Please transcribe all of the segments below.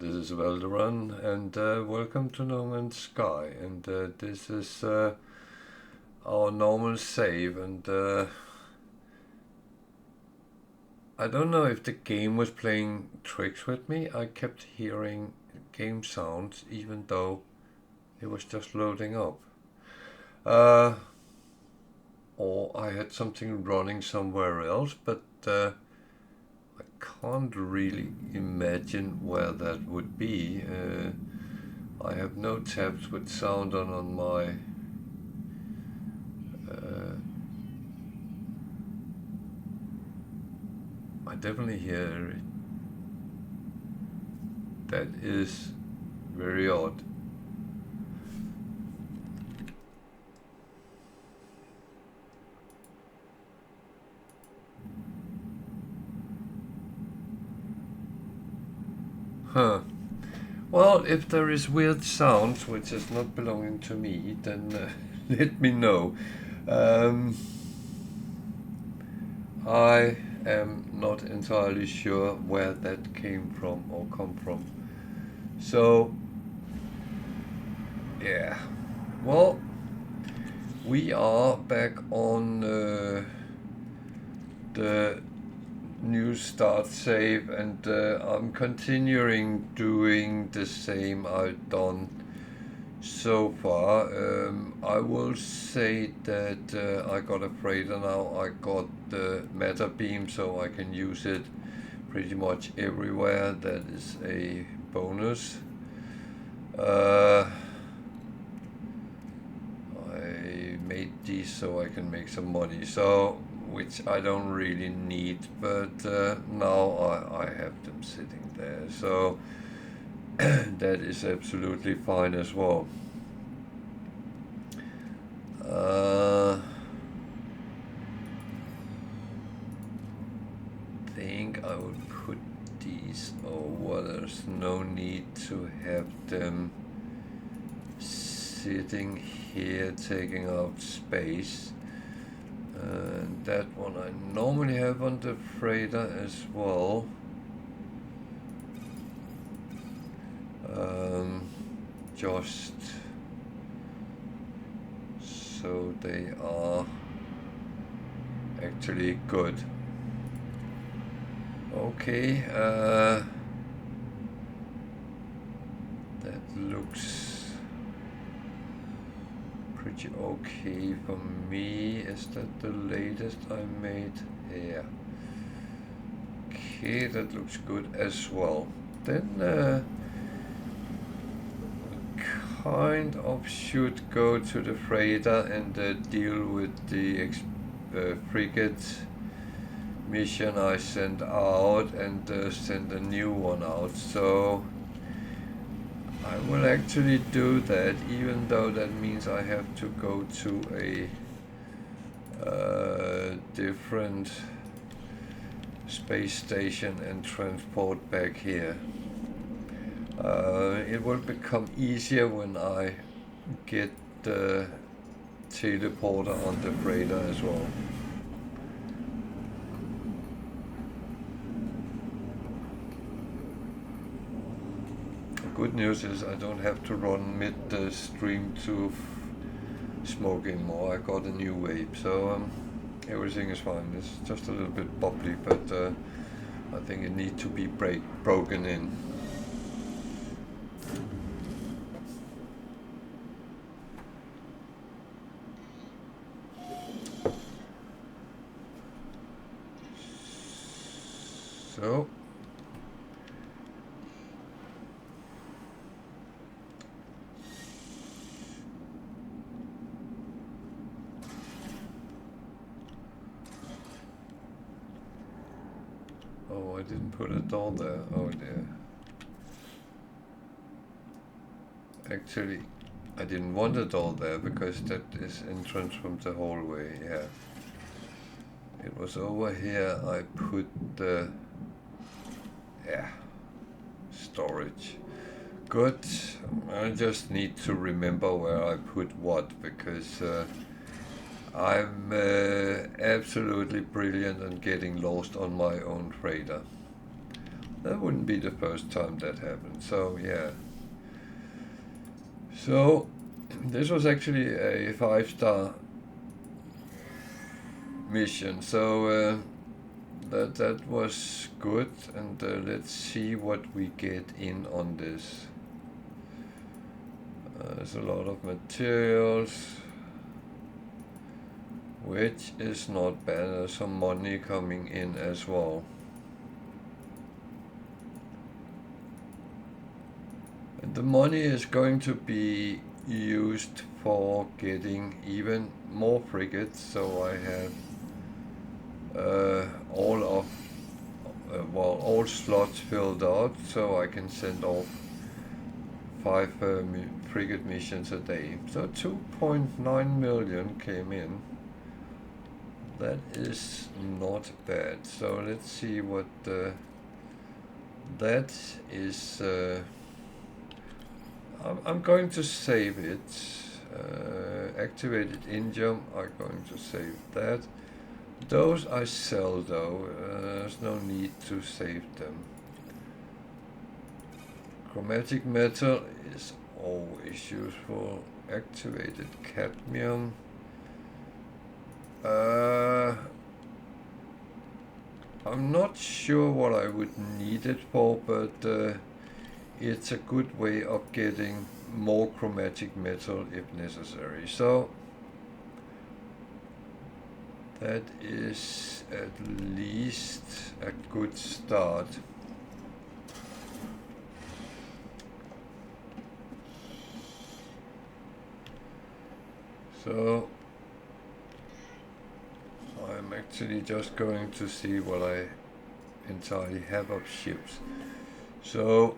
This is Valderan, and welcome to No Man's Sky. And this is our normal save. And I don't know if the game was playing tricks with me. I kept hearing game sounds, even though it was just loading up. Or I had something running somewhere else, but I can't really imagine where that would be. I have no tabs with sound on my I definitely hear it. That is very odd. Huh. Well, if there is weird sounds which is not belonging to me, then let me know. I am not entirely sure where that came from or come from. So, yeah. Well, we are back on the new start save, and I'm continuing doing the same I've done so far. I will say that I got a freighter now. I got the matter beam, so I can use it pretty much everywhere. That is a bonus. I made these so I can make some money, so which I don't really need, but now I have them sitting there, so that is absolutely fine as well. Think I would put these over. There's no need to have them sitting here taking out space. And that one I normally have on the freighter as well. Just so they are actually good. Okay, that looks pretty okay for me. Is that the latest I made? Yeah. Okay, that looks good as well. Then kind of should go to the freighter and deal with the frigate mission I sent out, and send a new one out. So I will actually do that, even though that means I have to go to a different space station and transport back here. It will become easier when I get the teleporter on the freighter as well. Good news is I don't have to run mid-stream to smoke anymore. I got a new vape, so everything is fine. It's just a little bit bubbly, but I think it needs to be broken in. So oh, I didn't put a door there. Oh dear. Actually, I didn't want a door there because that is entrance from the hallway. Yeah. It was over here I put the storage. Good. I just need to remember where I put what, because I'm absolutely brilliant at getting lost on my own freighter. That wouldn't be the first time that happened. So yeah. So this was actually a 5-star mission. So that was good. And let's see what we get in on this. There's a lot of materials, which is not bad. There's some money coming in as well. And the money is going to be used for getting even more frigates. So I have all slots filled out, so I can send off 5 frigate missions a day. So 2.9 million came in. That is not bad. So let's see what that is. I'm going to save it. Activated Indium, I'm going to save that. Those I sell though, there's no need to save them. Chromatic metal is always useful. Activated cadmium. I'm not sure what I would need it for, but it's a good way of getting more chromatic metal if necessary. So that is at least a good start. So I'm actually just going to see what I entirely have of ships. So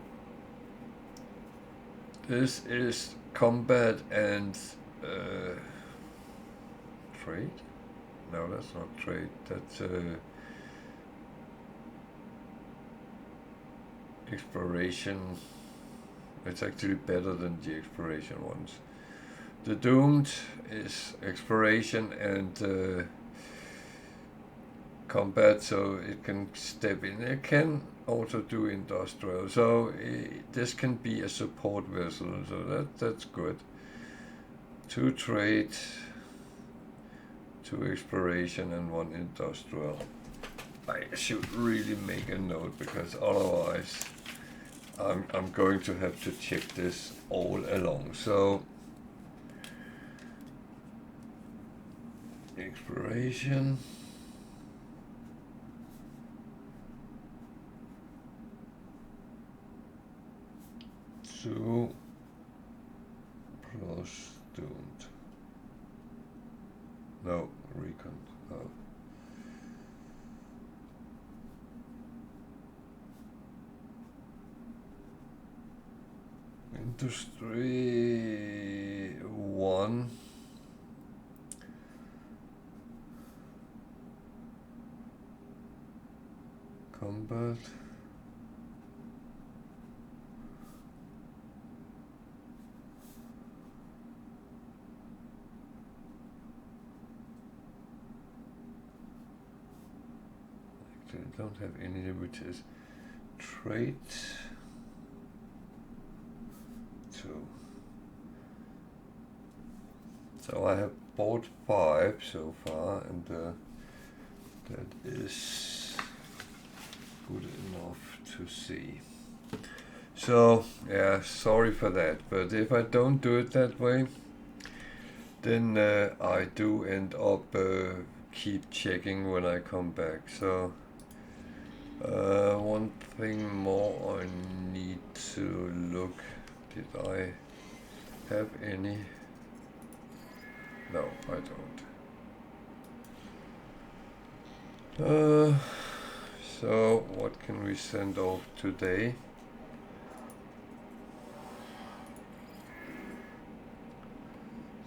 this is combat and trade? No, that's not trade. That's exploration. It's actually better than the exploration ones. The Doomed is exploration and combat, so it can step in. It can also do industrial, so this can be a support vessel, so that's good. 2 trade, 2 exploration, and 1 industrial. I should really make a note, because otherwise I'm going to have to check this all along. So exploration, two plus Doomed. No, recon. Oh. Industry 1. Combat. Actually, I don't have any which is trade. 2. So I have bought 5 so far, and that is good enough to see. So yeah, sorry for that, but if I don't do it that way, then I do end up keep checking when I come back. So one thing more I need to look. Did I have any? No, I don't. So what can we send off today?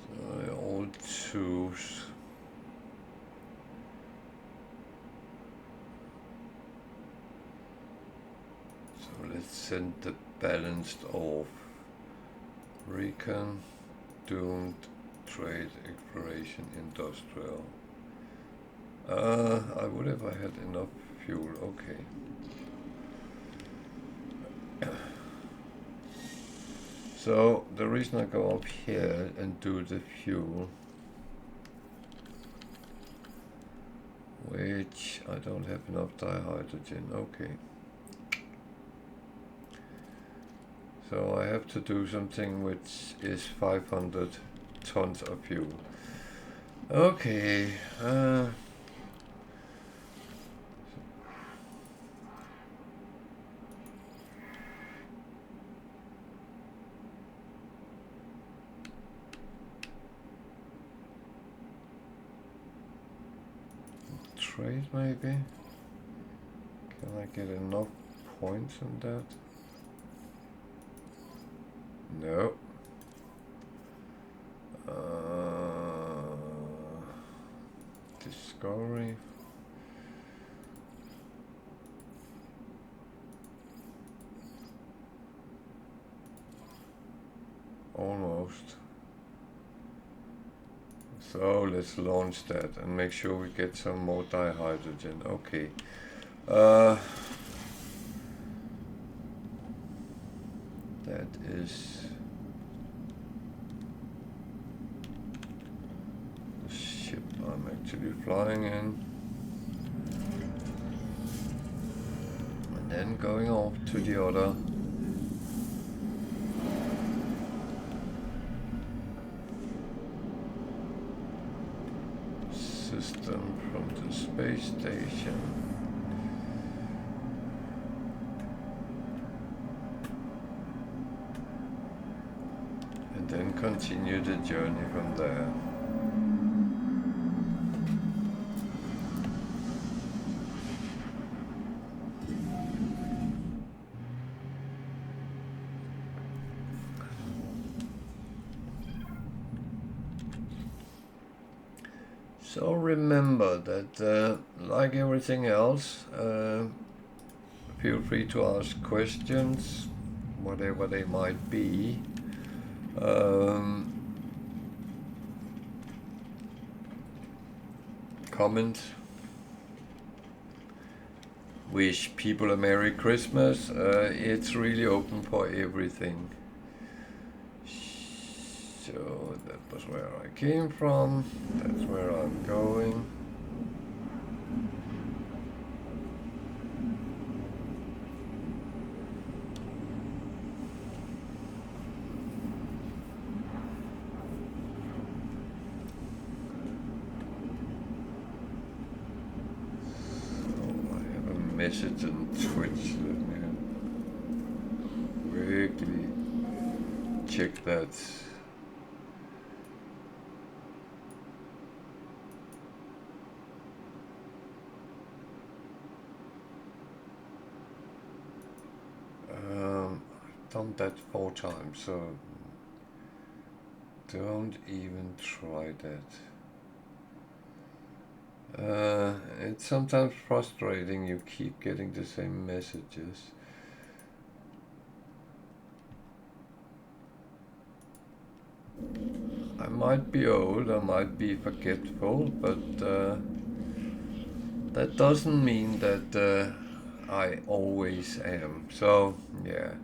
So all 2s. So let's send the balanced off. Recon, Doomed, trade, exploration, industrial. I would have had enough fuel. Okay. So the reason I go up here and do the fuel, which I don't have enough dihydrogen, okay. So I have to do something which is 500 tons of fuel. Okay, trade maybe? Can I get enough points on that? No. Discovery. Almost. So let's launch that and make sure we get some more dihydrogen. Okay. That is the ship I'm actually flying in. And then going off to the other. System from the space station. And then continue the journey from there. So remember that, like everything else, feel free to ask questions, whatever they might be. Comment. Wish people a Merry Christmas. It's really open for everything. So that was where I came from, that's where I'm going. So I have a message on Twitch, let me quickly check that. Done that 4 times, so don't even try that. It's sometimes frustrating, you keep getting the same messages. I might be old, I might be forgetful, but that doesn't mean that I always am. So, yeah.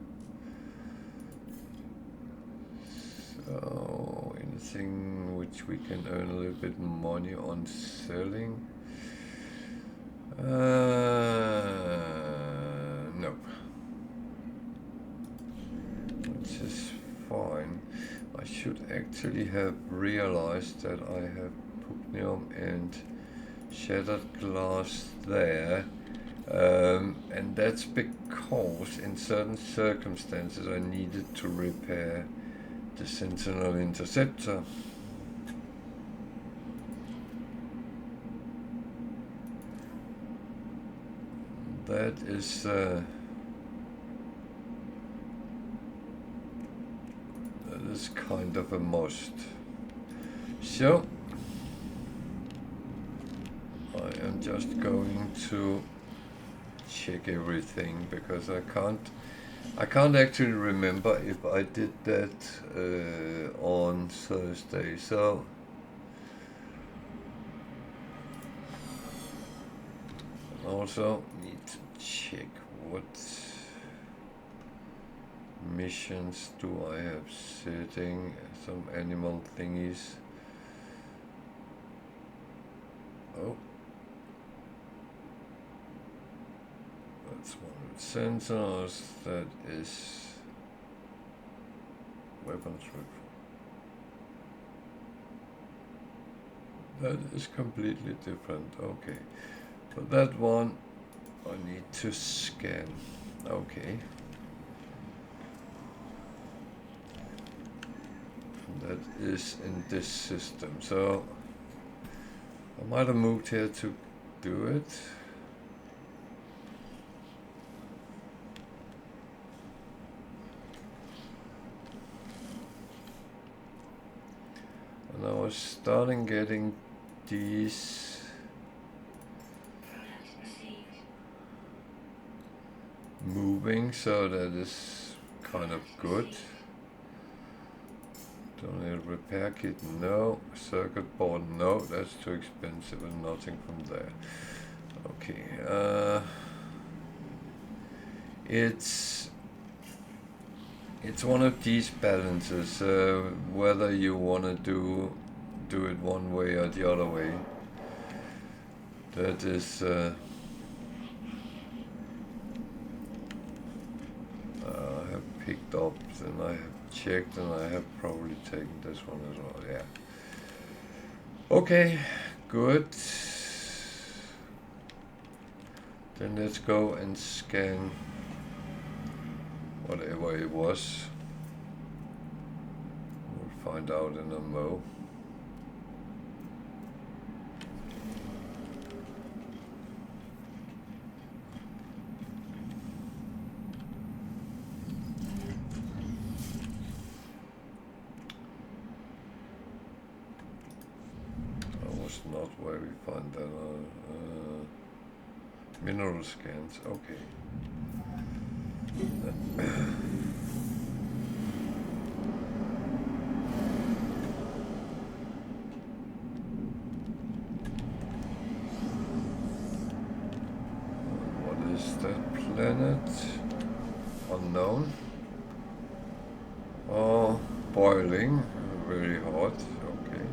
So, anything which we can earn a little bit money on selling? No. Which is fine. I should actually have realized that I have pugnium and shattered glass there. And that's because in certain circumstances I needed to repair the Sentinel Interceptor. That is kind of a must. So I am just going to check everything because I can't actually remember if I did that on Thursday. So also need to check what missions do I have sitting? Some animal thingies. Oh. That's 100 sensors. That is weapons report. That is completely different. Okay. For that one, I need to scan. Okay. That is in this system. So I might have moved here to do it. And I was starting getting these moving, so that is kind of good. Don't repair kit, no. Circuit board, no. That's too expensive and nothing from there. Okay. It's one of these balances. Whether you want to do it one way or the other way. That is. I have picked up, and I have checked, and I have probably taken this one as well. Yeah. Okay, good. Then let's go and scan whatever it was. We'll find out in a mo. Not where we find that mineral scans. Okay. What is that planet? Unknown. Oh, boiling, very hot. Okay.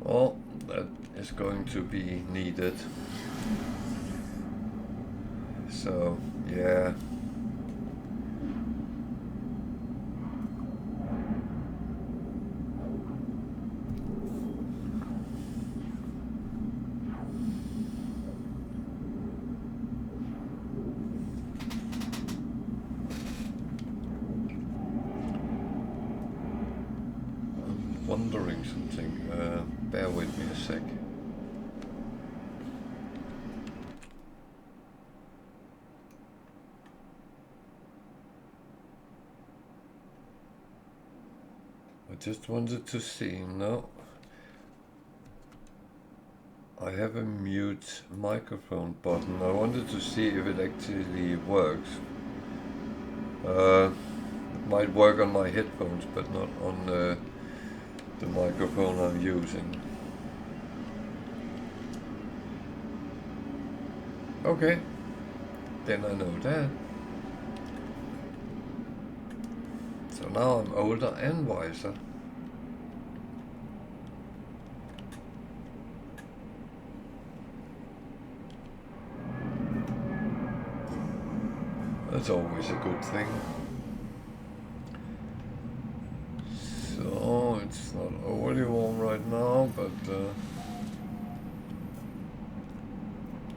Well, that is going to be needed. So, yeah. I'm wondering something. Bear with me a sec. I just wanted to see, no. I have a mute microphone button. I wanted to see if it actually works. It might work on my headphones, but not on the microphone I'm using. Okay, then I know that. So now I'm older and wiser. That's always a good thing. So it's not overly warm right now, but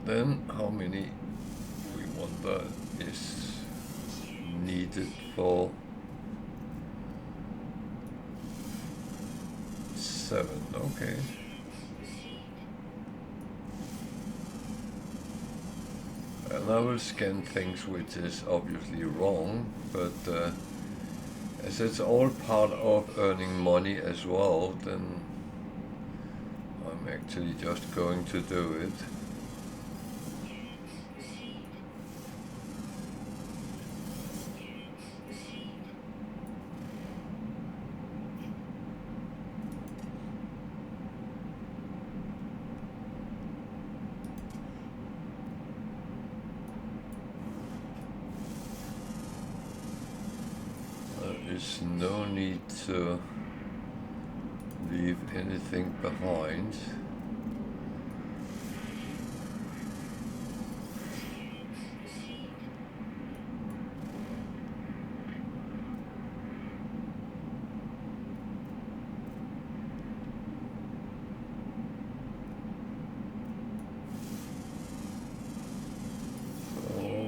then how many we wonder is needed for 7, okay. And I will scan things which is obviously wrong, but as it's all part of earning money as well, then I'm actually just going to do it. is no need to leave anything behind.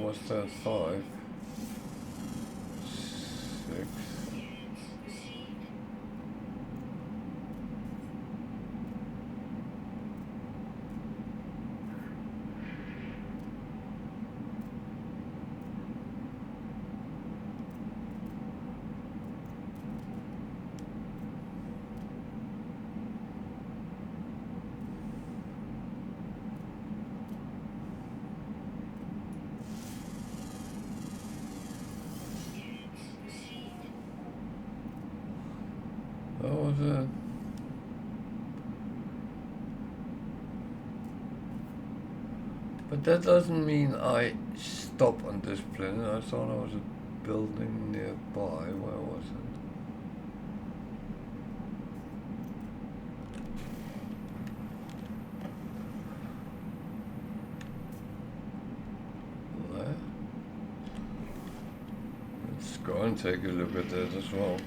What's that? 5, 6. But that doesn't mean I stop on this planet. I thought there was a building nearby. Where was it? There. Let's go and take a look at that as well.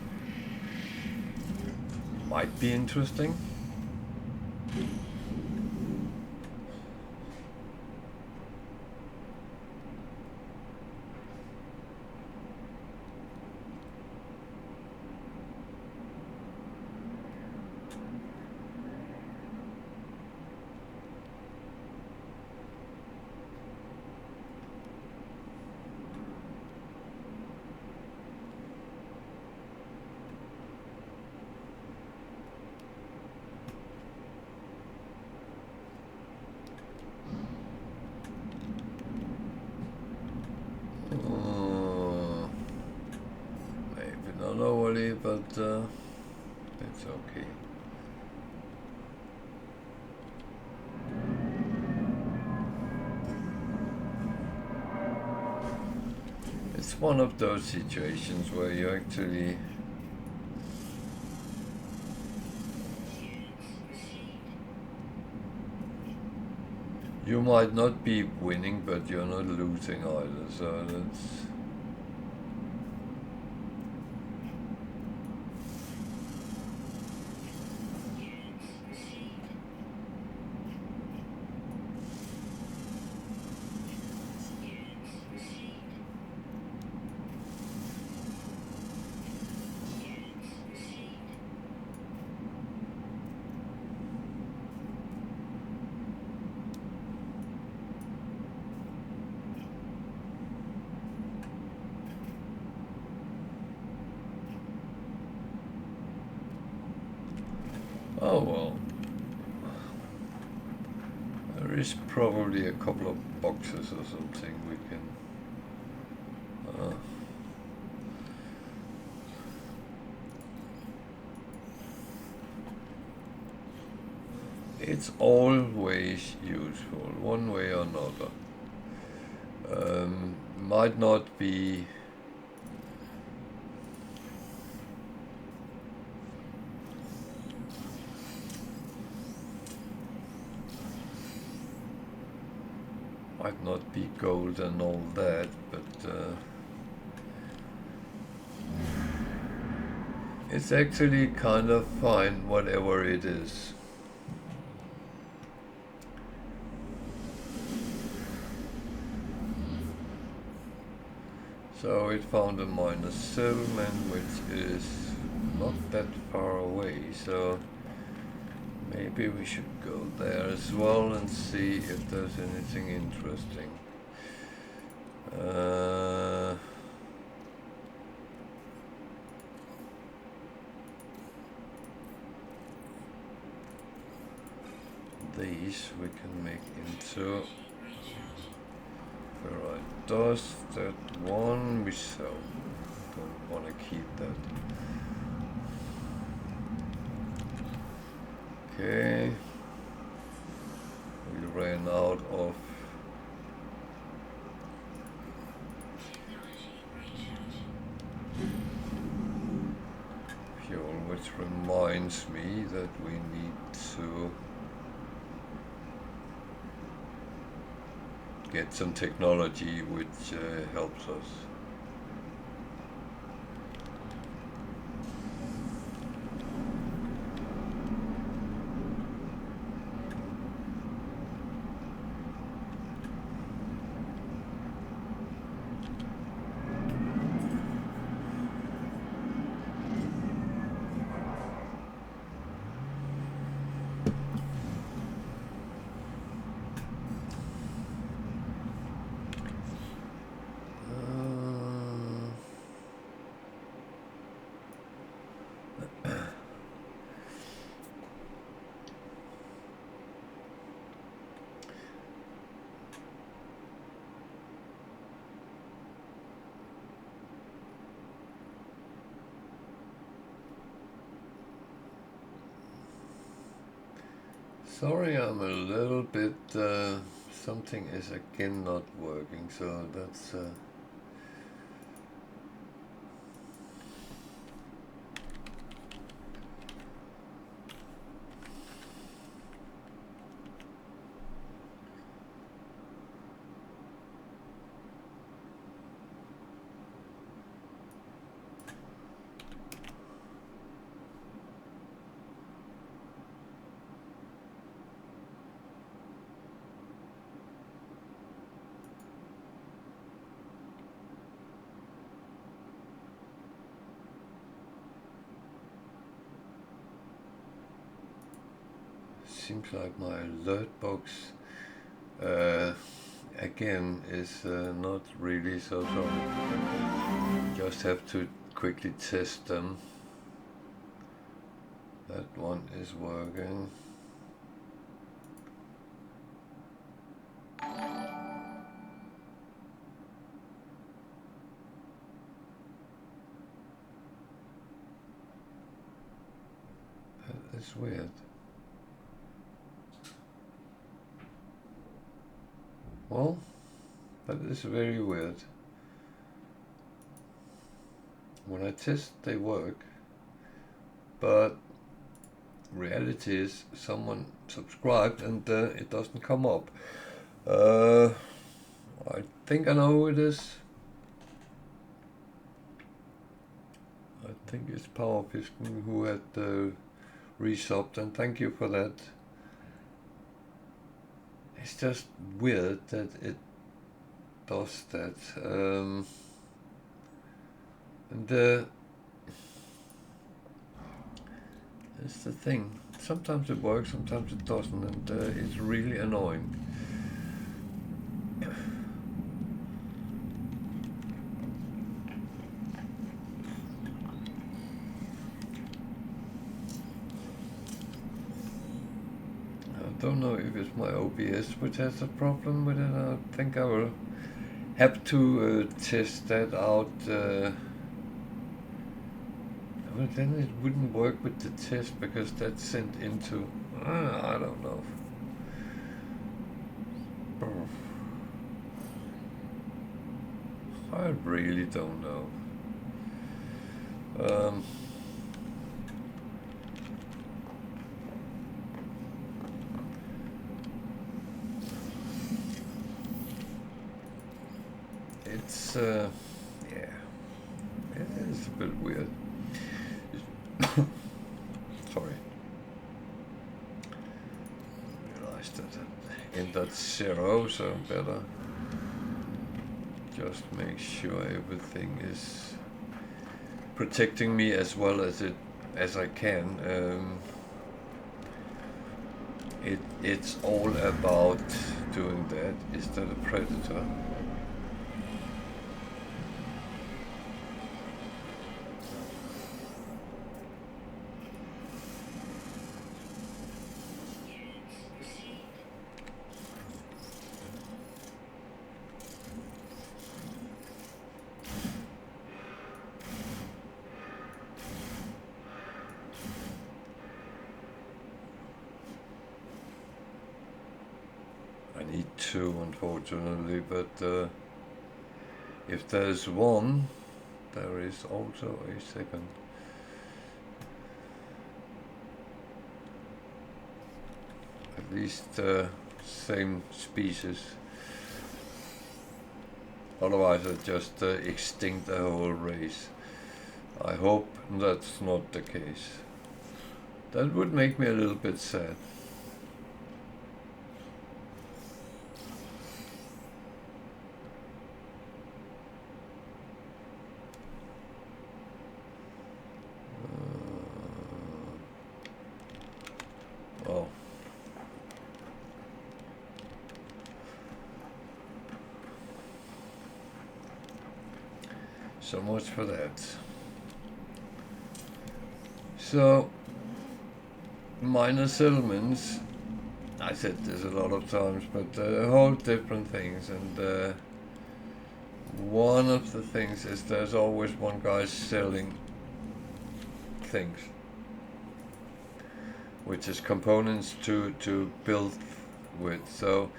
Might be interesting. But it's okay. It's one of those situations where you actually you might not be winning, but you're not losing either, so that's oh well. There is probably a couple of boxes or something we can it's always useful, one way or another. Might not be gold and all that, but it's actually kind of fine, whatever it is. So it found a minor settlement, which is not that far away, so maybe we should go there as well and see if there's anything interesting. These we can make into ferrite dust. That one we sell. Don't want to keep that. Okay. We ran out of reminds me that we need to get some technology which helps us. Sorry, I'm a little bit, something is again not working, so that's seems like my alert box again is not really so sorry. Just have to quickly test them. That one is working. That is weird. Well, that is very weird. When I test, they work, but reality is someone subscribed and it doesn't come up. I think I know who it is. I think it's Power Piston who had resubbed, and thank you for that. It's just weird that it does that. And it's the thing. Sometimes it works, sometimes it doesn't, and it's really annoying. I don't know if it's my OBS which has a problem with it. I think I will have to test that out. Well, then it wouldn't work with the test because that's sent into... I don't know. I really don't know. It's, yeah, it is a bit weird. Sorry. Realized that in that 0, so better just make sure everything is protecting me as well as I can. It's all about doing that. Is that a predator? Unfortunately, but if there's one, there is also a second. least same species. Otherwise I just extinct the whole race. I hope that's not the case. That would make me a little bit sad. Oh. So much for that. So, minor settlements, I said this a lot of times, but whole different things, and one of the things is there's always one guy selling things, which is components to build with. So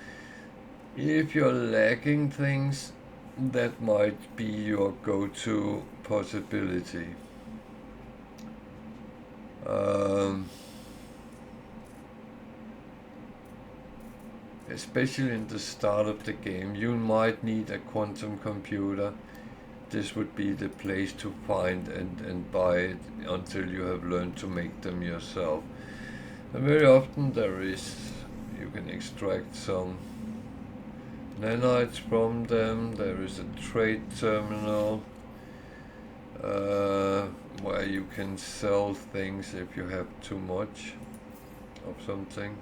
if you're lacking things, that might be your go-to possibility. Especially in the start of the game, you might need a quantum computer. This would be the place to find and buy it until you have learned to make them yourself. And very often you can extract some nanites from them. There is a trade terminal where you can sell things if you have too much of something.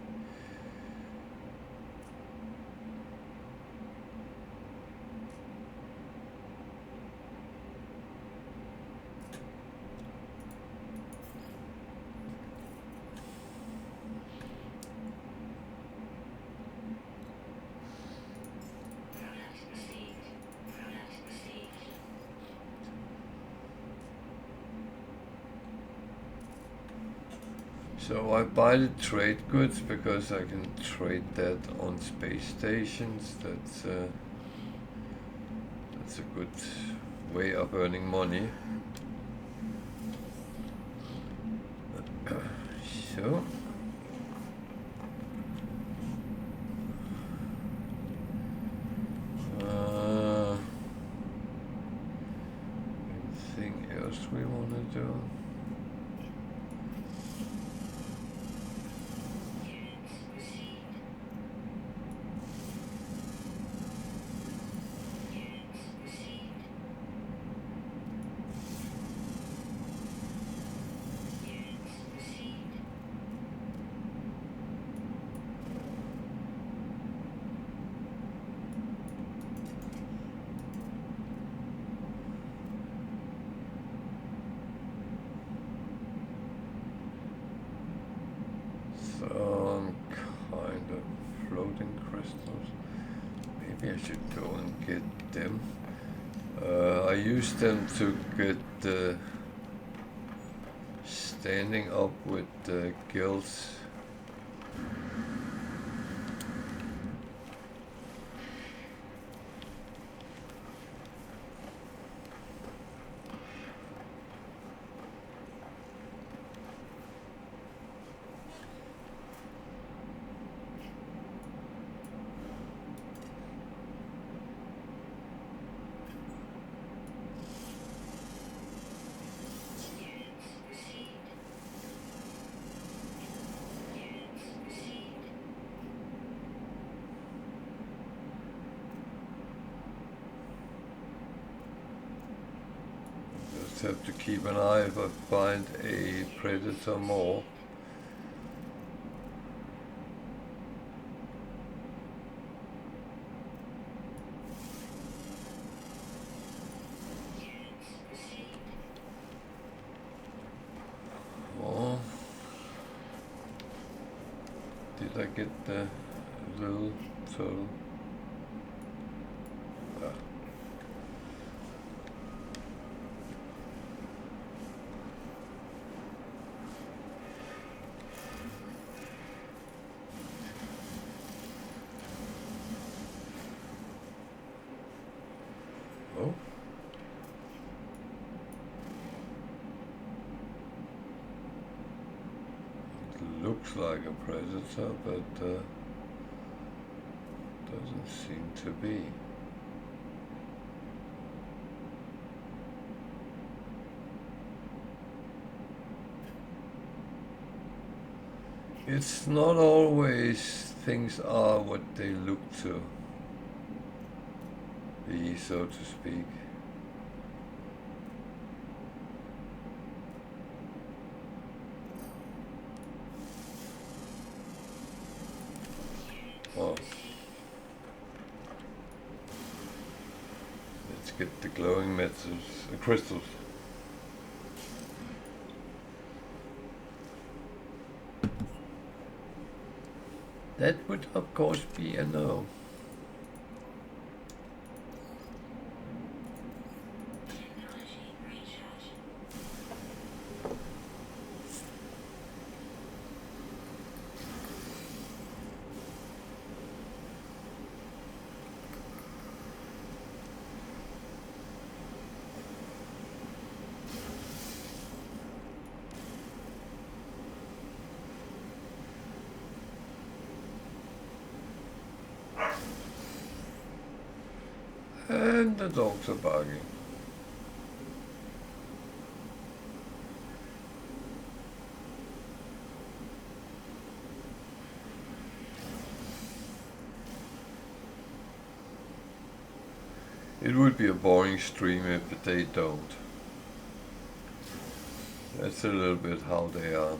So I buy the trade goods because I can trade that on space stations. That's a good way of earning money. So anything else we want to do? Some kind of floating crystals. Maybe I should go and get them. I use them to get standing up with the guilds. Have to keep an eye if I find a predator more. Oh, did I get the little turtle? Oh. It looks like a predator, but doesn't seem to be. It's not always things are what they look to be, so to speak. Oh. Let's get the glowing metals, crystals. That would of course be a no. And the dogs are barking. It would be a boring stream if they don't. That's a little bit how they are.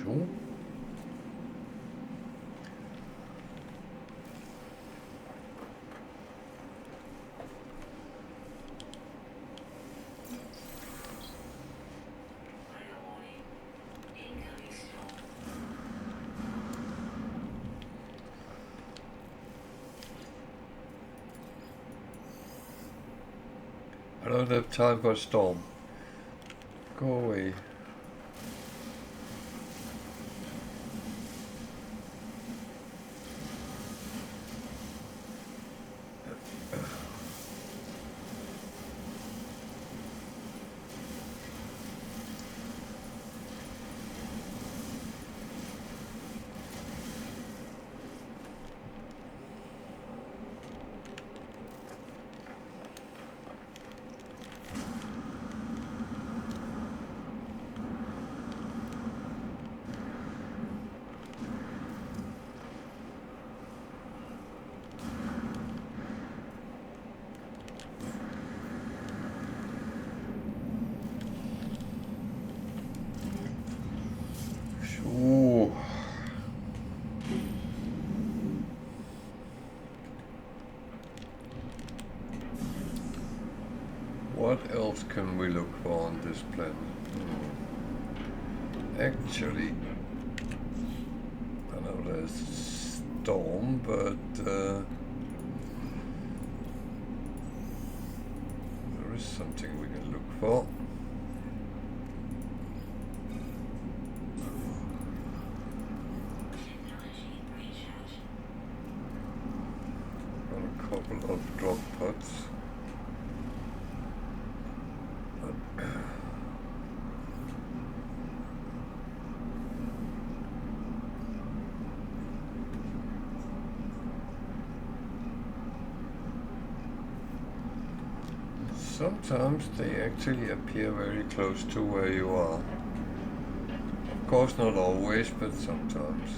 Sure. I don't have time for a storm. Go away. Ooh. What else can we look for on this planet? Actually, I know there's a storm, but there is something we can look for. Couple of drop pods. Sometimes they actually appear very close to where you are. Of course not always, but sometimes.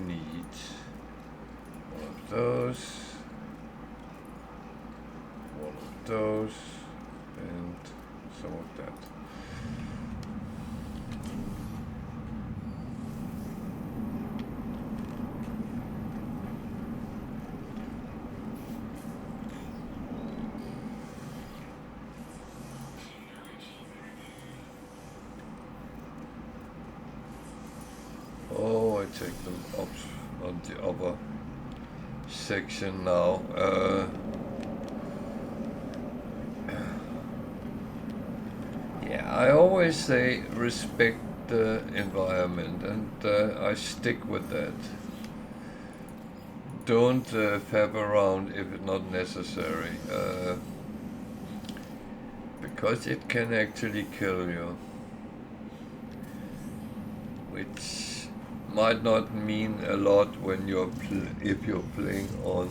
need one of those, and some of that. Oh, I take them up on the upper section now. Yeah, I always say respect the environment, and I stick with that. Don't fab around if it's not necessary, because it can actually kill you, which might not mean a lot when if you're playing on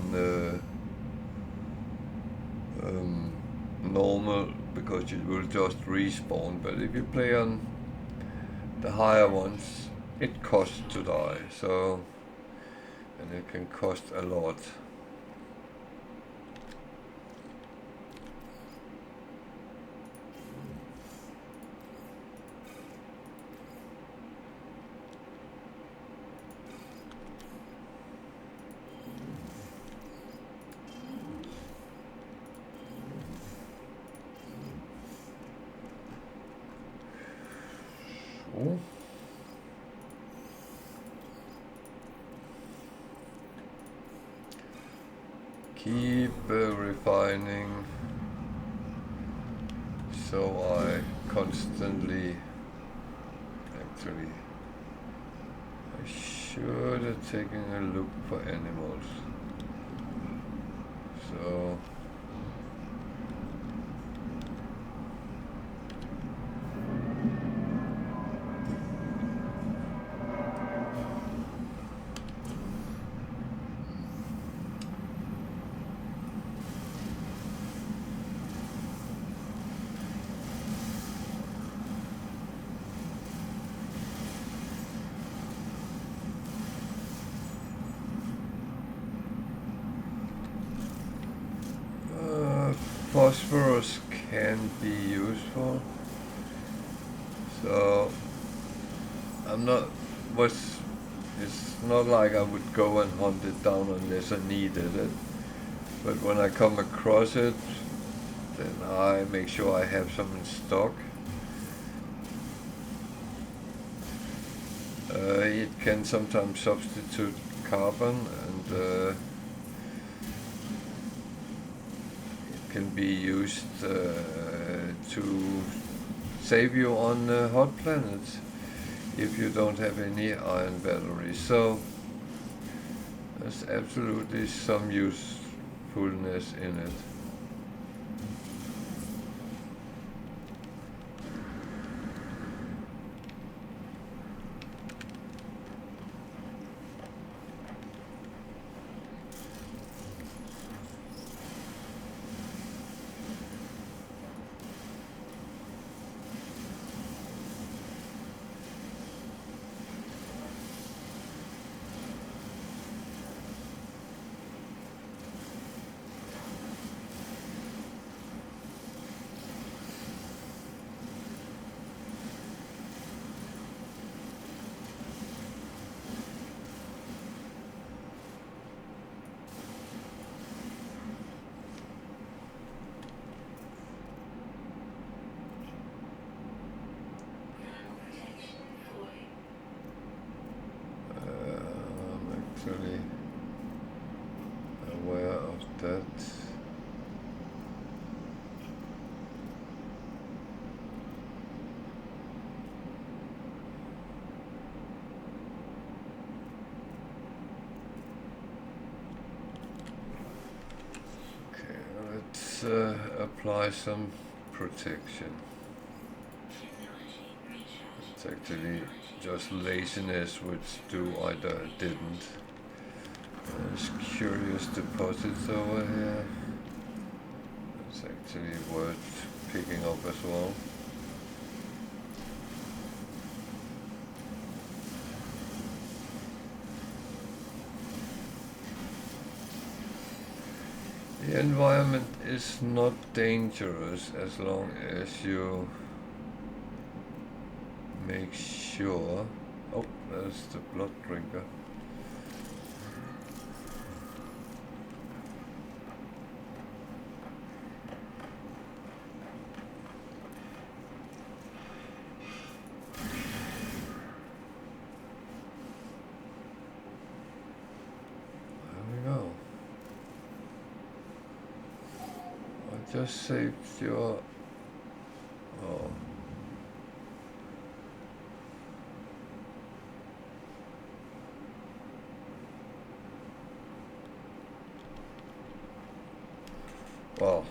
normal, because it will just respawn. But if you play on the higher ones, it costs to die. So, and it can cost a lot. Keep refining, so I constantly, actually, I should have taken a look for animals. So phosphorus can be useful, so it's not like I would go and hunt it down unless I needed it, but when I come across it, then I make sure I have some in stock. It can sometimes substitute carbon, and can be used to save you on hot planets if you don't have any ion batteries. So there's absolutely some usefulness in it. Actually aware of that. Okay, let's apply some protection. It's actually just laziness which I didn't. There's curious deposits over here. It's actually worth picking up as well. The environment is not dangerous as long as you make sure. Oh, there's the blood drinker. Just saved your... Oh. Wow.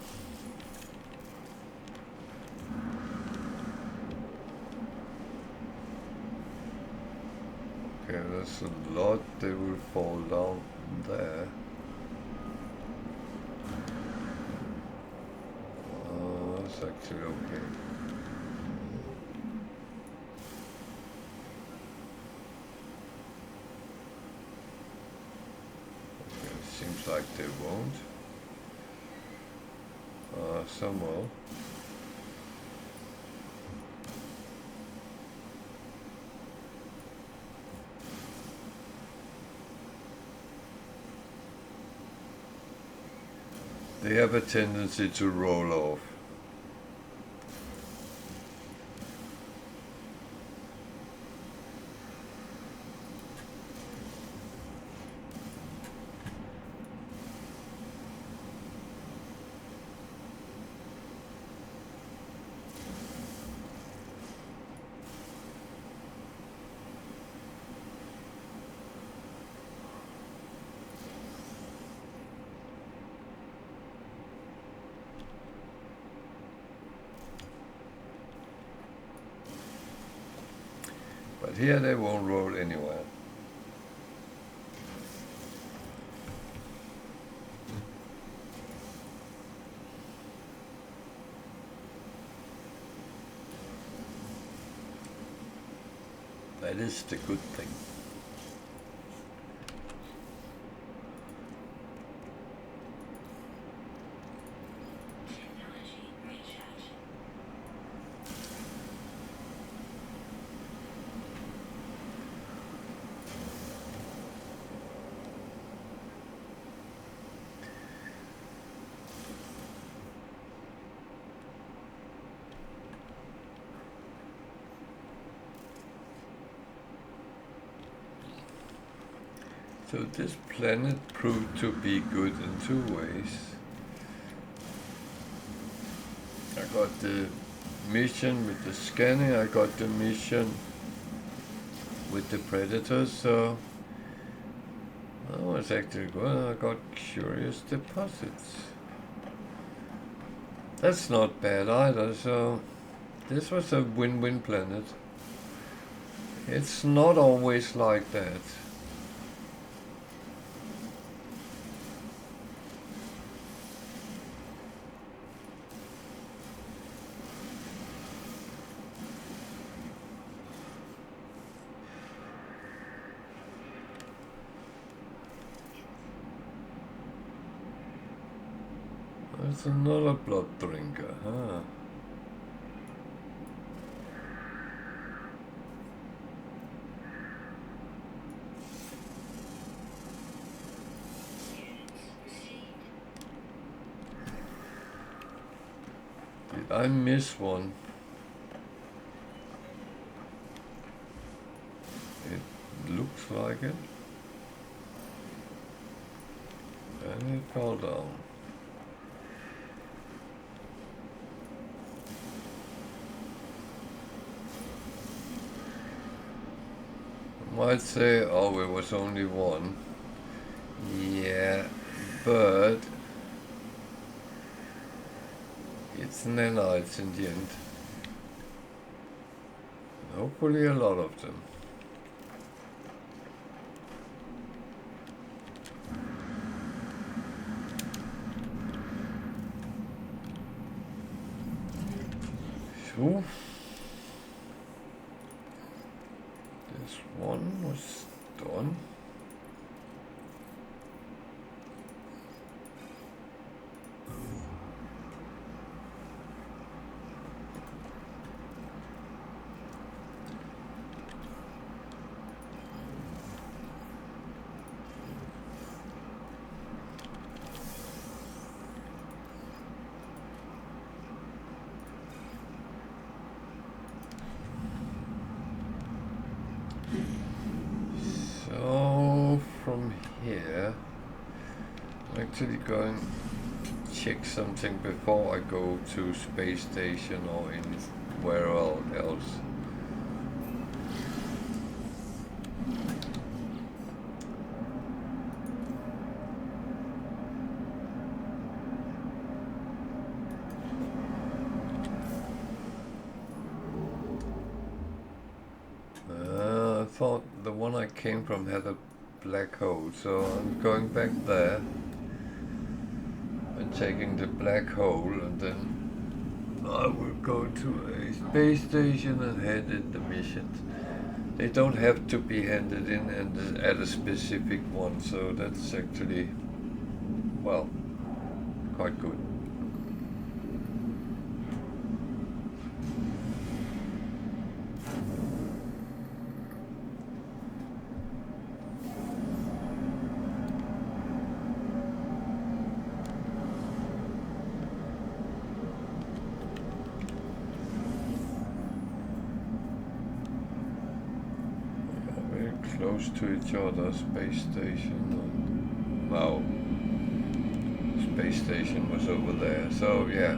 Okay, there's a lot. They will fall down there. That's actually okay. Seems like they won't. Some will. They have a tendency to roll off. But here they won't roll anywhere. That is the good thing. So this planet proved to be good in two ways. I got the mission with the scanning, I got the mission with the predators, so that was actually good. I got curious deposits. That's not bad either, so this was a win-win planet. It's not always like that. There's another blood drinker, huh? Did I miss one? It looks like it. And it fell down. Might say, oh, it was only one. Yeah, but it's nanites in the end. Hopefully a lot of them. So this one was done. here. I'm actually going to check something before I go to space station or anywhere else. I thought the one I came from had a black hole, so I'm going back there and taking the black hole, and then I will go to a space station and hand in the missions. They don't have to be handed in and at a specific one, so that's actually, well, quite good. Close to each other, space station, and no, space station was over there, so yeah.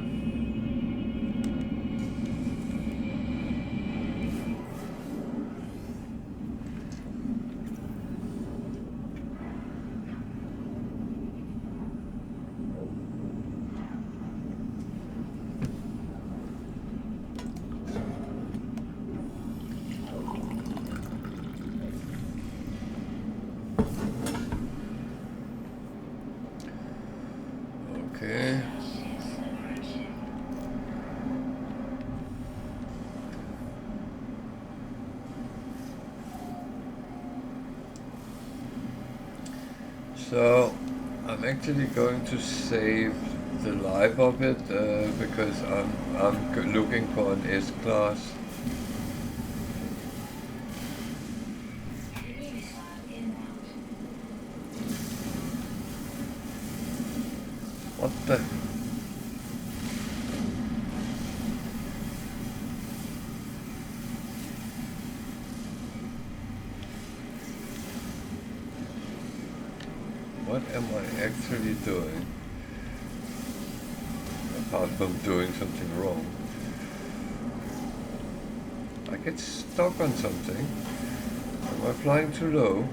Okay. So I'm actually going to save the life of it because I'm looking for an S-class. What the? What am I actually doing? Apart from doing something wrong. I get stuck on something. Am I flying too low?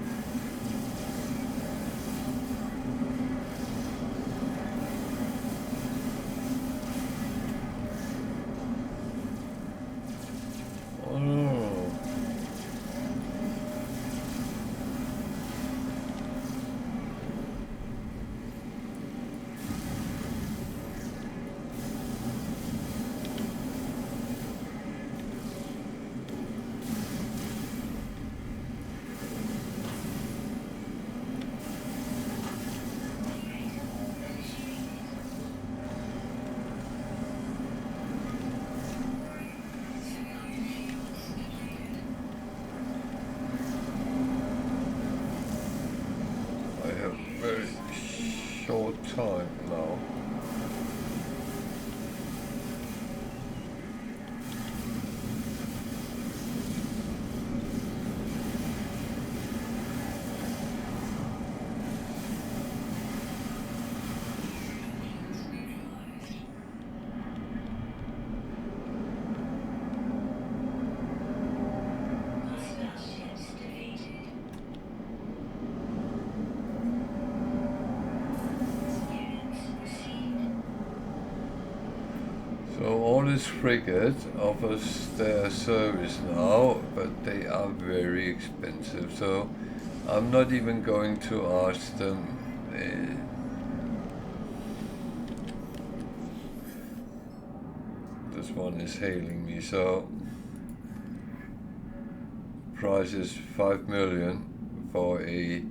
Time now. So all this frigate offers their service now, but they are very expensive. So I'm not even going to ask them. This one is hailing me. So price is 5 million for a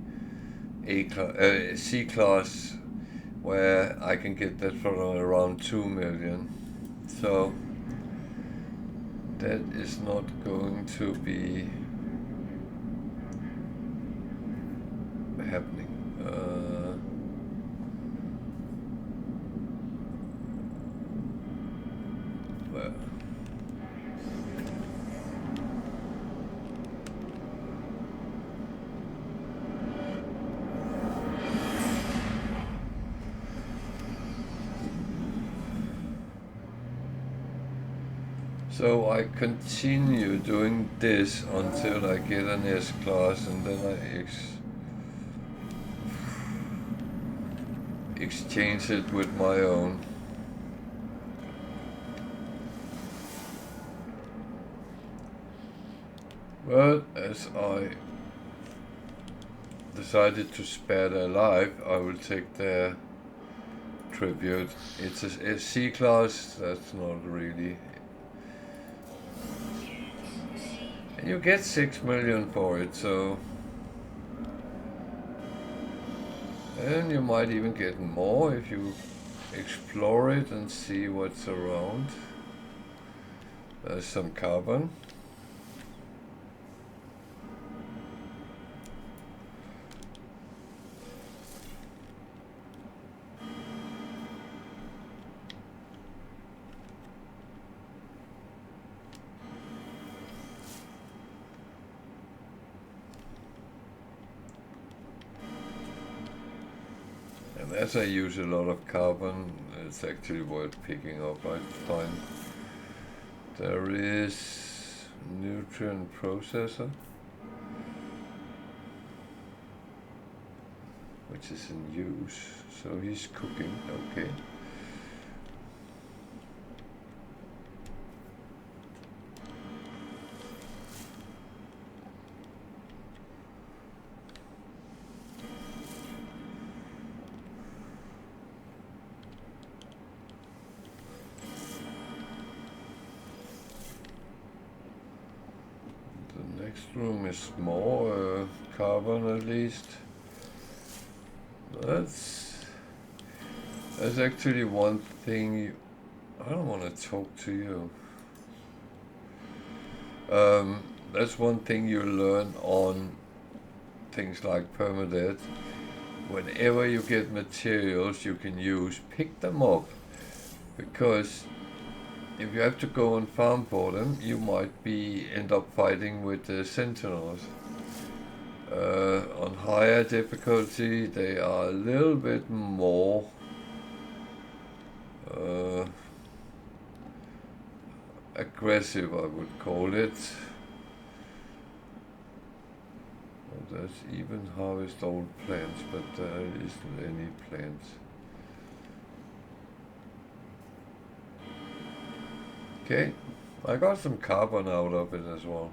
C class, where I can get that for around 2 million. So that is not going to be happening. Well, So I continue doing this until I get an S-class, and then I exchange it with my own. But as I decided to spare their life, I will take their tribute. It's a C-class, that's not really. And you get 6 million for it, so. And you might even get more if you explore it and see what's around. There's some carbon. As I use a lot of carbon, it's actually worth picking up. I find there is nutrient processor, which is in use, so he's cooking, okay. Room is more carbon at least. That's actually one thing. I don't want to talk to you. That's one thing you learn on things like permadeath. Whenever you get materials you can use, pick them up, because if you have to go and farm for them, you might end up fighting with the Sentinels. On higher difficulty, they are a little bit more aggressive, I would call it. Well, there's even harvest old plants, but there isn't any plants. Okay, I got some carbon out of it as well.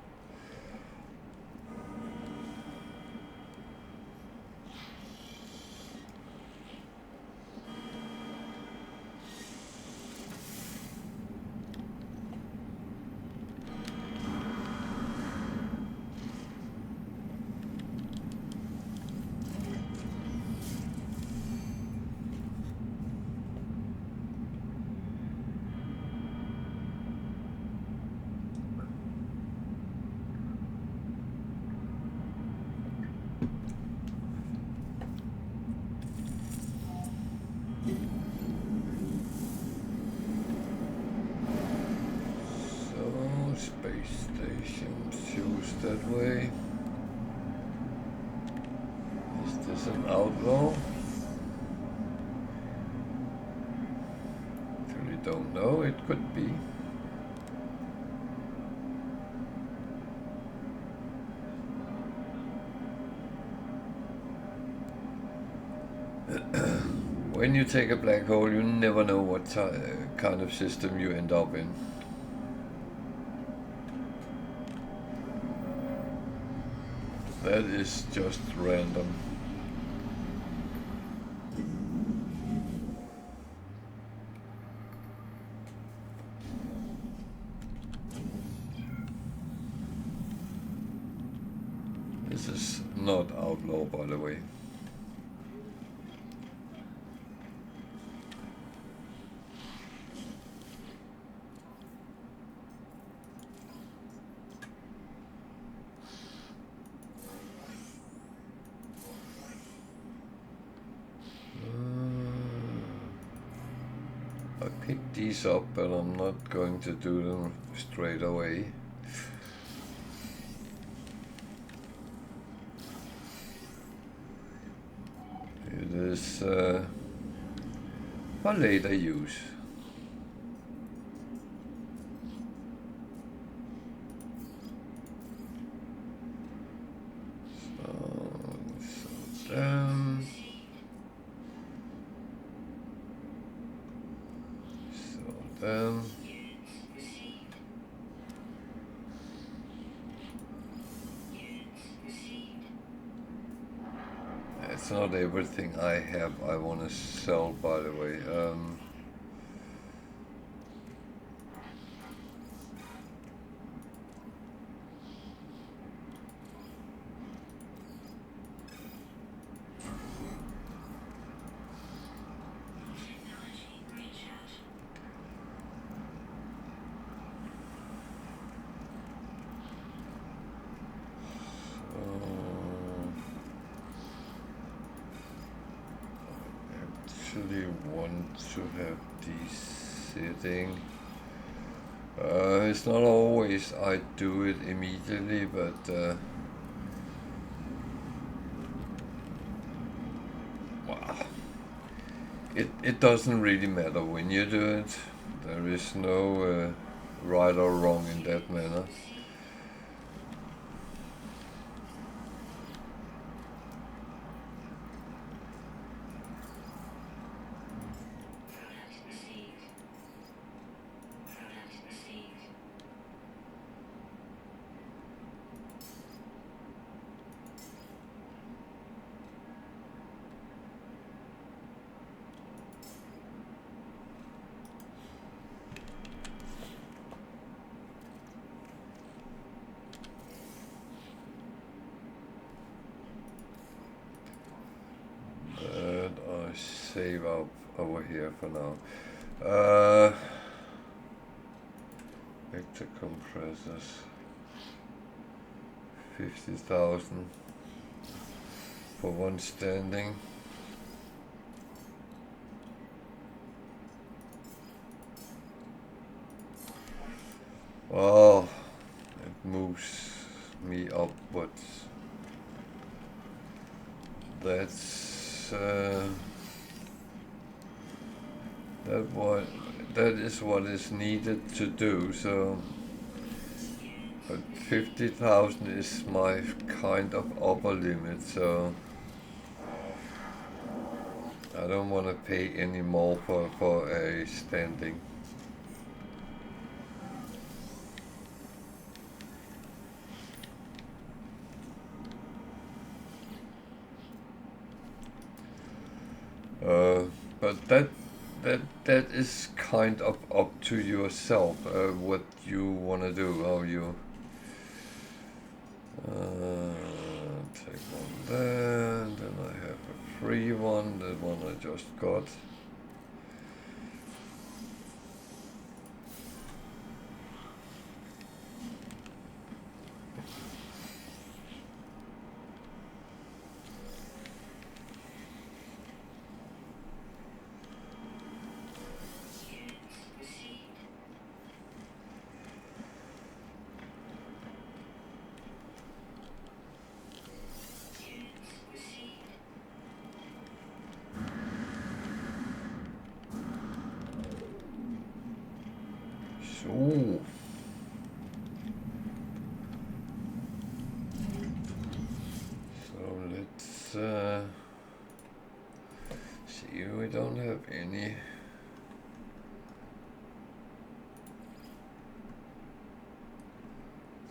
Space station choose that way. Is this an outlaw? Really don't know, it could be. When you take a black hole, you never know what kind of system you end up in. That is just random. This is not outlaw, by the way. Pick these up, but I'm not going to do them straight away. It is for later use. It's not everything I have I want to sell, by the way. Actually want to have these sitting. It's not always I do it immediately, but wow. It doesn't really matter when you do it. There is no right or wrong in that manner. Save up over here for now. Vector compressors, 50,000 for one standing. Well, it moves me upwards. That is what is needed to do. So, but 50,000 is my kind of upper limit. So I don't want to pay any more for a standing. But that is kind of up to yourself, what you want to do, how you take one there, and then I have a free one, that one I just got. See, we don't have any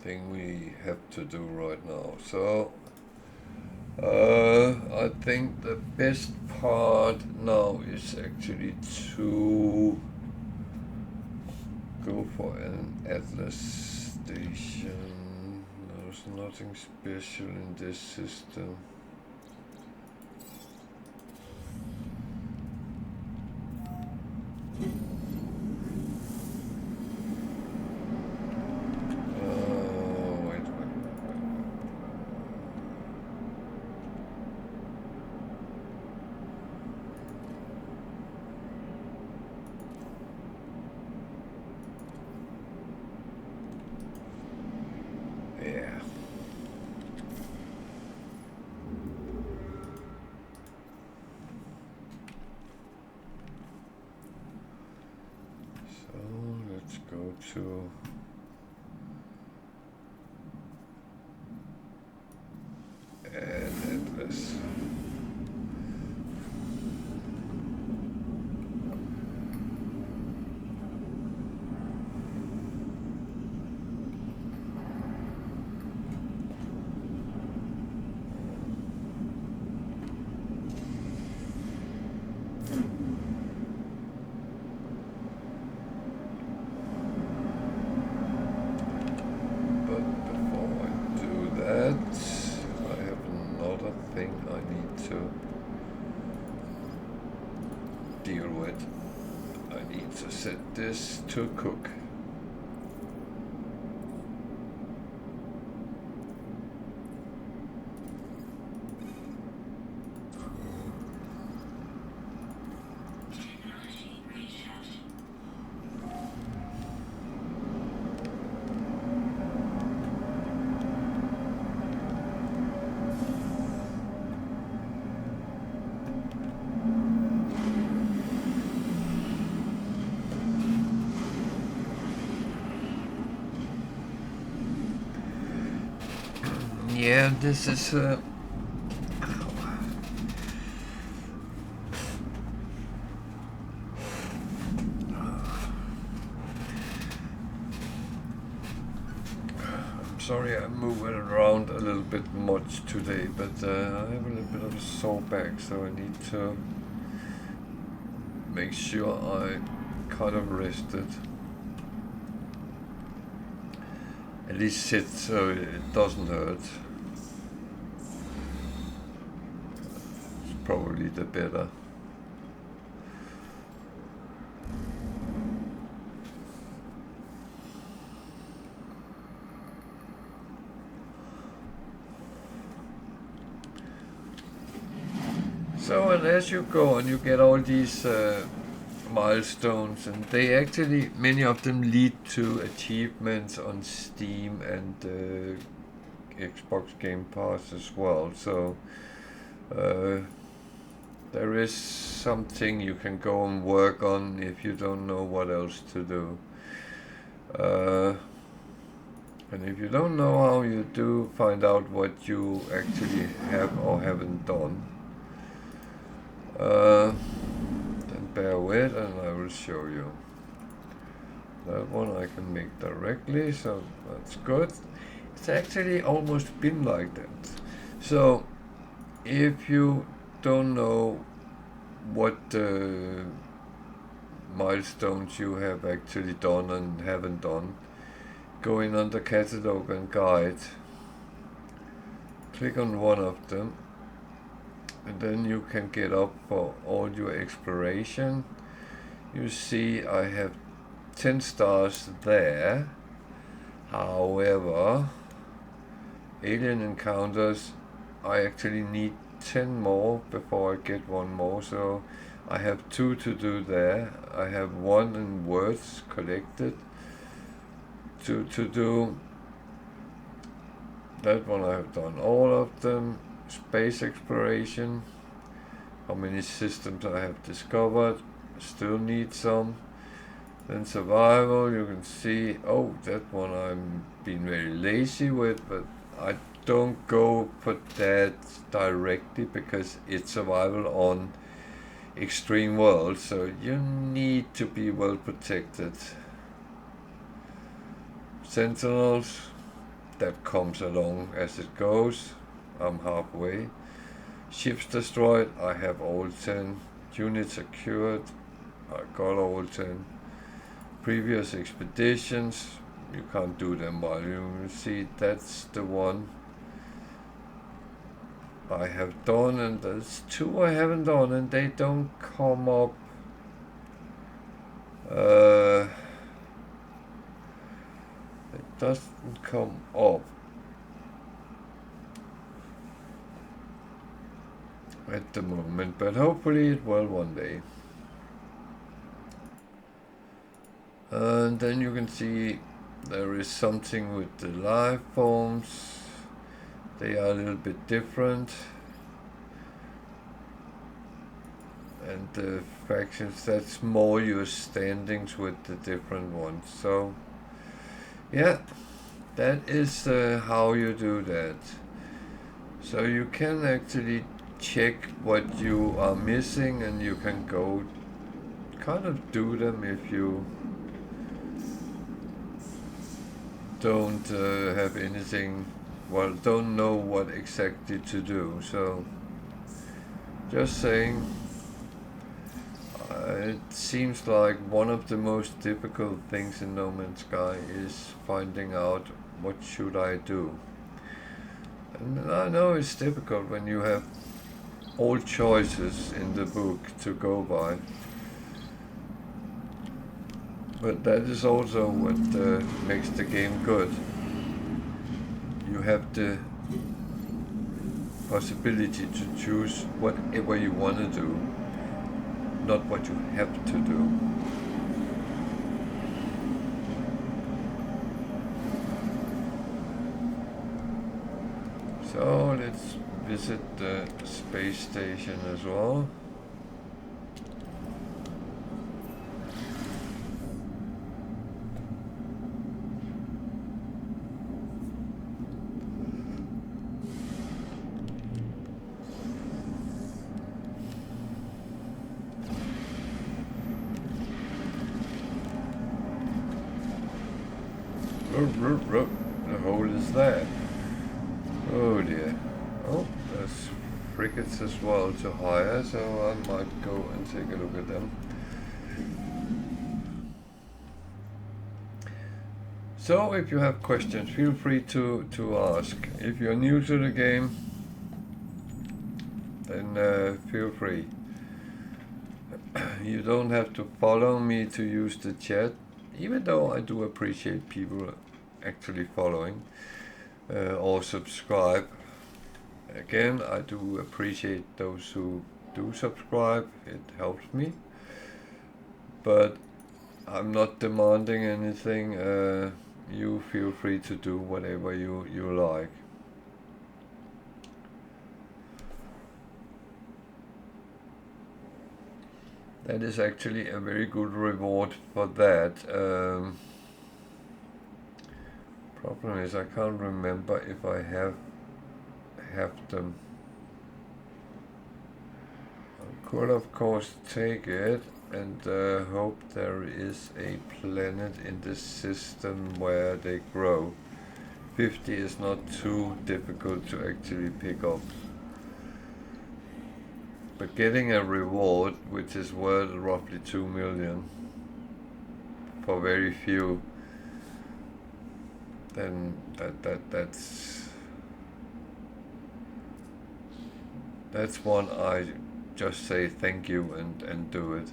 thing we have to do right now. So I think the best part now is actually to go for an Atlas station. There's nothing special in this system. To and Atlas. deal with. I need to set this to cook. Yeah, this is sorry, I'm moving around a little bit much today, but I have a little bit of a sore back, so I need to make sure I kind of rested. At least sit so it doesn't hurt. It's probably the better. So, and as you go on, you get all these milestones, and they actually, many of them lead to achievements on Steam and Xbox Game Pass as well. So there is something you can go and work on if you don't know what else to do. And if you don't know how you do, find out what you actually have or haven't done. Then bear with and I will show you. That one I can make directly, so that's good. It's actually almost been like that. So if you don't know what milestones you have actually done and haven't done, go in under catalog and guide, click on one of them, and then you can get up for all your exploration. You see I have 10 stars there. However, alien encounters, I actually need 10 more before I get one more, so I have 2 to do there. I have 1 in words collected to do. That one I have done all of them. Space exploration, how many systems I have discovered, still need some. Then survival, you can see, oh, that one I'm being very lazy with, but I don't go for that directly because it's survival on extreme world, so you need to be well protected. Sentinels, that comes along as it goes. I'm halfway. Ships destroyed, I have all 10. Units secured, I got all 10. Previous expeditions, you can't do them while you see that's the one I have done, and there's 2 I haven't done, and they don't come up. It doesn't come up at the moment, but hopefully it will one day. And then you can see there is something with the life forms. They are a little bit different. And the factions, that's more your standings with the different ones. So yeah, that is how you do that. So you can actually check what you are missing, and you can go kind of do them if you don't have anything, well, don't know what exactly to do. So just saying, it seems like one of the most difficult things in No Man's Sky is finding out what should I do. And I know it's difficult when you have all choices in the book to go by. But that is also what makes the game good. You have the possibility to choose whatever you want to do, not what you have to do. So let's visit the space station as well. The hole is there. Oh dear. Oh, there's frigates as well to hire, so I might go and take a look at them. So if you have questions, feel free to ask. If you're new to the game, then feel free. You don't have to follow me to use the chat, even though I do appreciate people actually following or subscribe. Again, I do appreciate those who do subscribe, it helps me, but I'm not demanding anything. You feel free to do whatever you like. That is actually a very good reward for that. Problem is I can't remember if I have them. I could of course take it and hope there is a planet in this system where they grow. 50 is not too difficult to actually pick up. But getting a reward which is worth roughly 2 million for very few, then that's one I just say thank you and do it.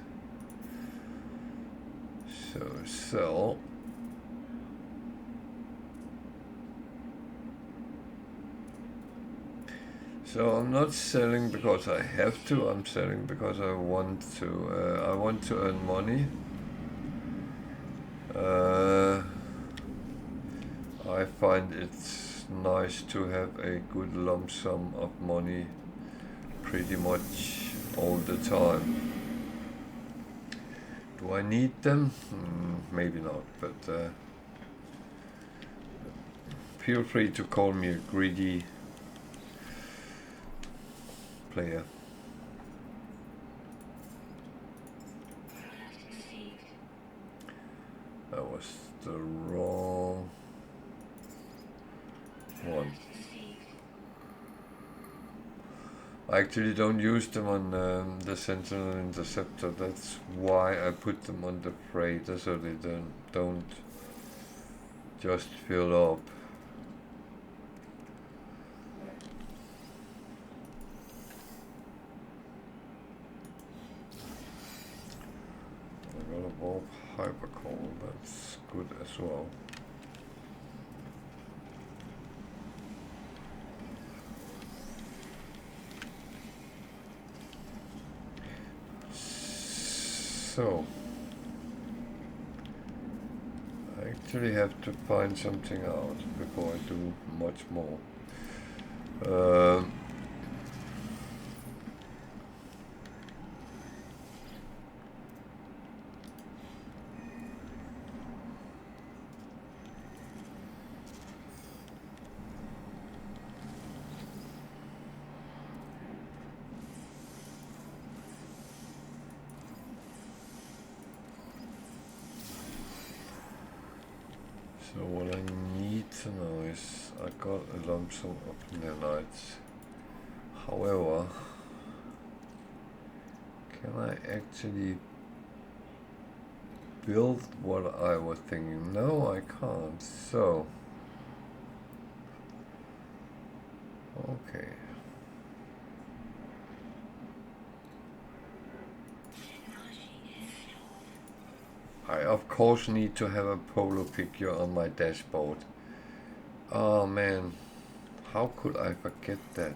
So I'm not selling because I have to, I'm selling because I want to. I want to earn money. I find it's nice to have a good lump sum of money pretty much all the time. Do I need them? Maybe not, but feel free to call me a greedy player. That was the wrong one. I actually don't use them on the Sentinel Interceptor. That's why I put them on the freighter so they don't just fill up. I got a warp hypercoal. That's good as well. So, I actually have to find something out before I do much more. So what I need to know is I got a lump sum of nanites. However, can I actually build what I was thinking? No, I can't. So, okay. I of course need to have a polo picture on my dashboard. Oh man, how could I forget that?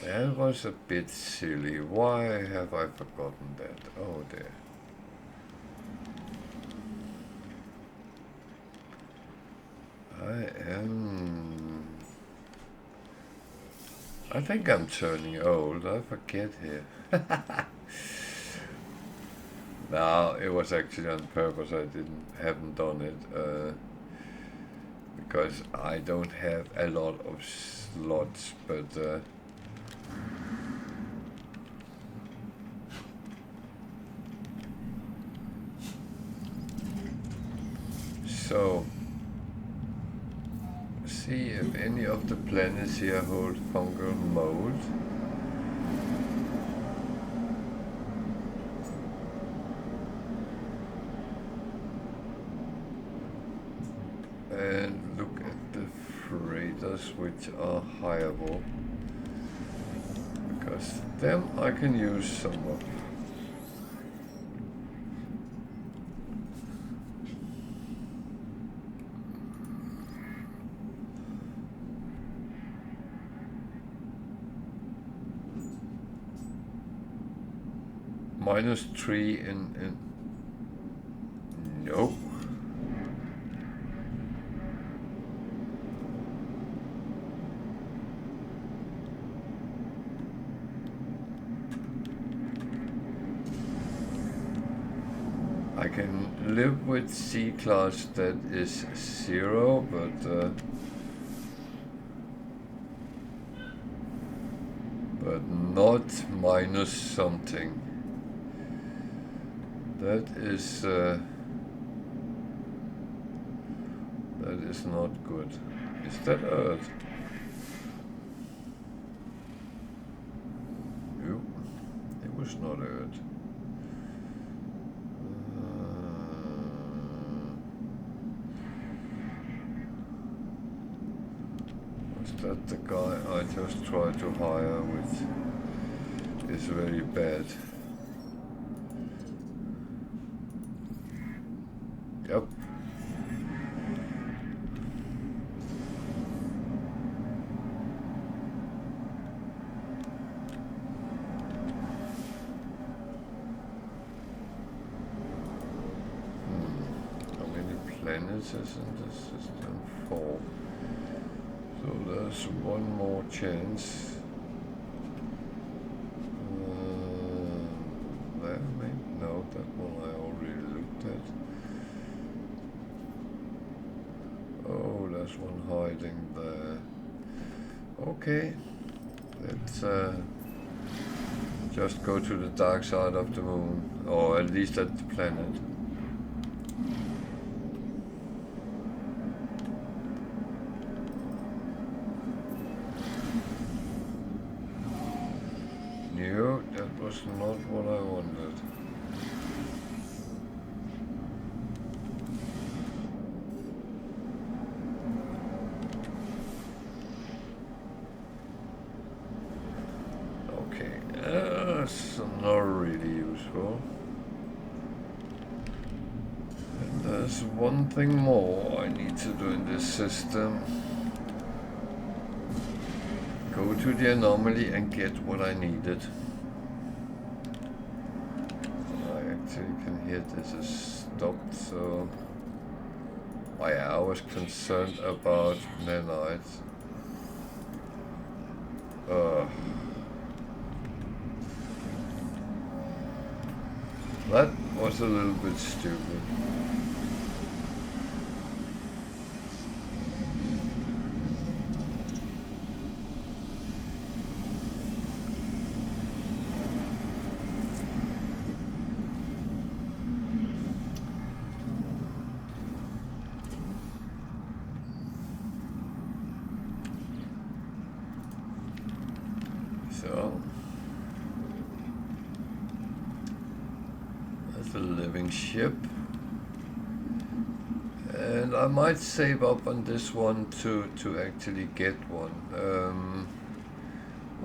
That was a bit silly. Why have I forgotten that? Oh dear. I think I'm turning old. I forget here. No, it was actually on purpose. I haven't done it because I don't have a lot of slots, but so see if any of the planets here hold fungal mold. And look at the freighters which are hireable, because them I can use some of. -3 in nope. I can live with C class that is 0, but not minus something. That is not good. Is that Earth? No, it was not Earth. Was that the guy I just tried to hire with? Is very bad. Yep. How many planets is in this system? 4. So there's one more chance. There, maybe? No, that one I already looked at. Oh, there's one hiding there. Okay, let's just go to the dark side of the moon, or at least at the planet. No, that was not what I wanted. That's not really useful. And there's one thing more I need to do in this system. Go to the anomaly and get what I needed. I actually can hear this is stopped, so... Oh yeah, I was concerned about nanites. That was a little bit stupid. So, that's a living ship. And I might save up on this one to actually get one.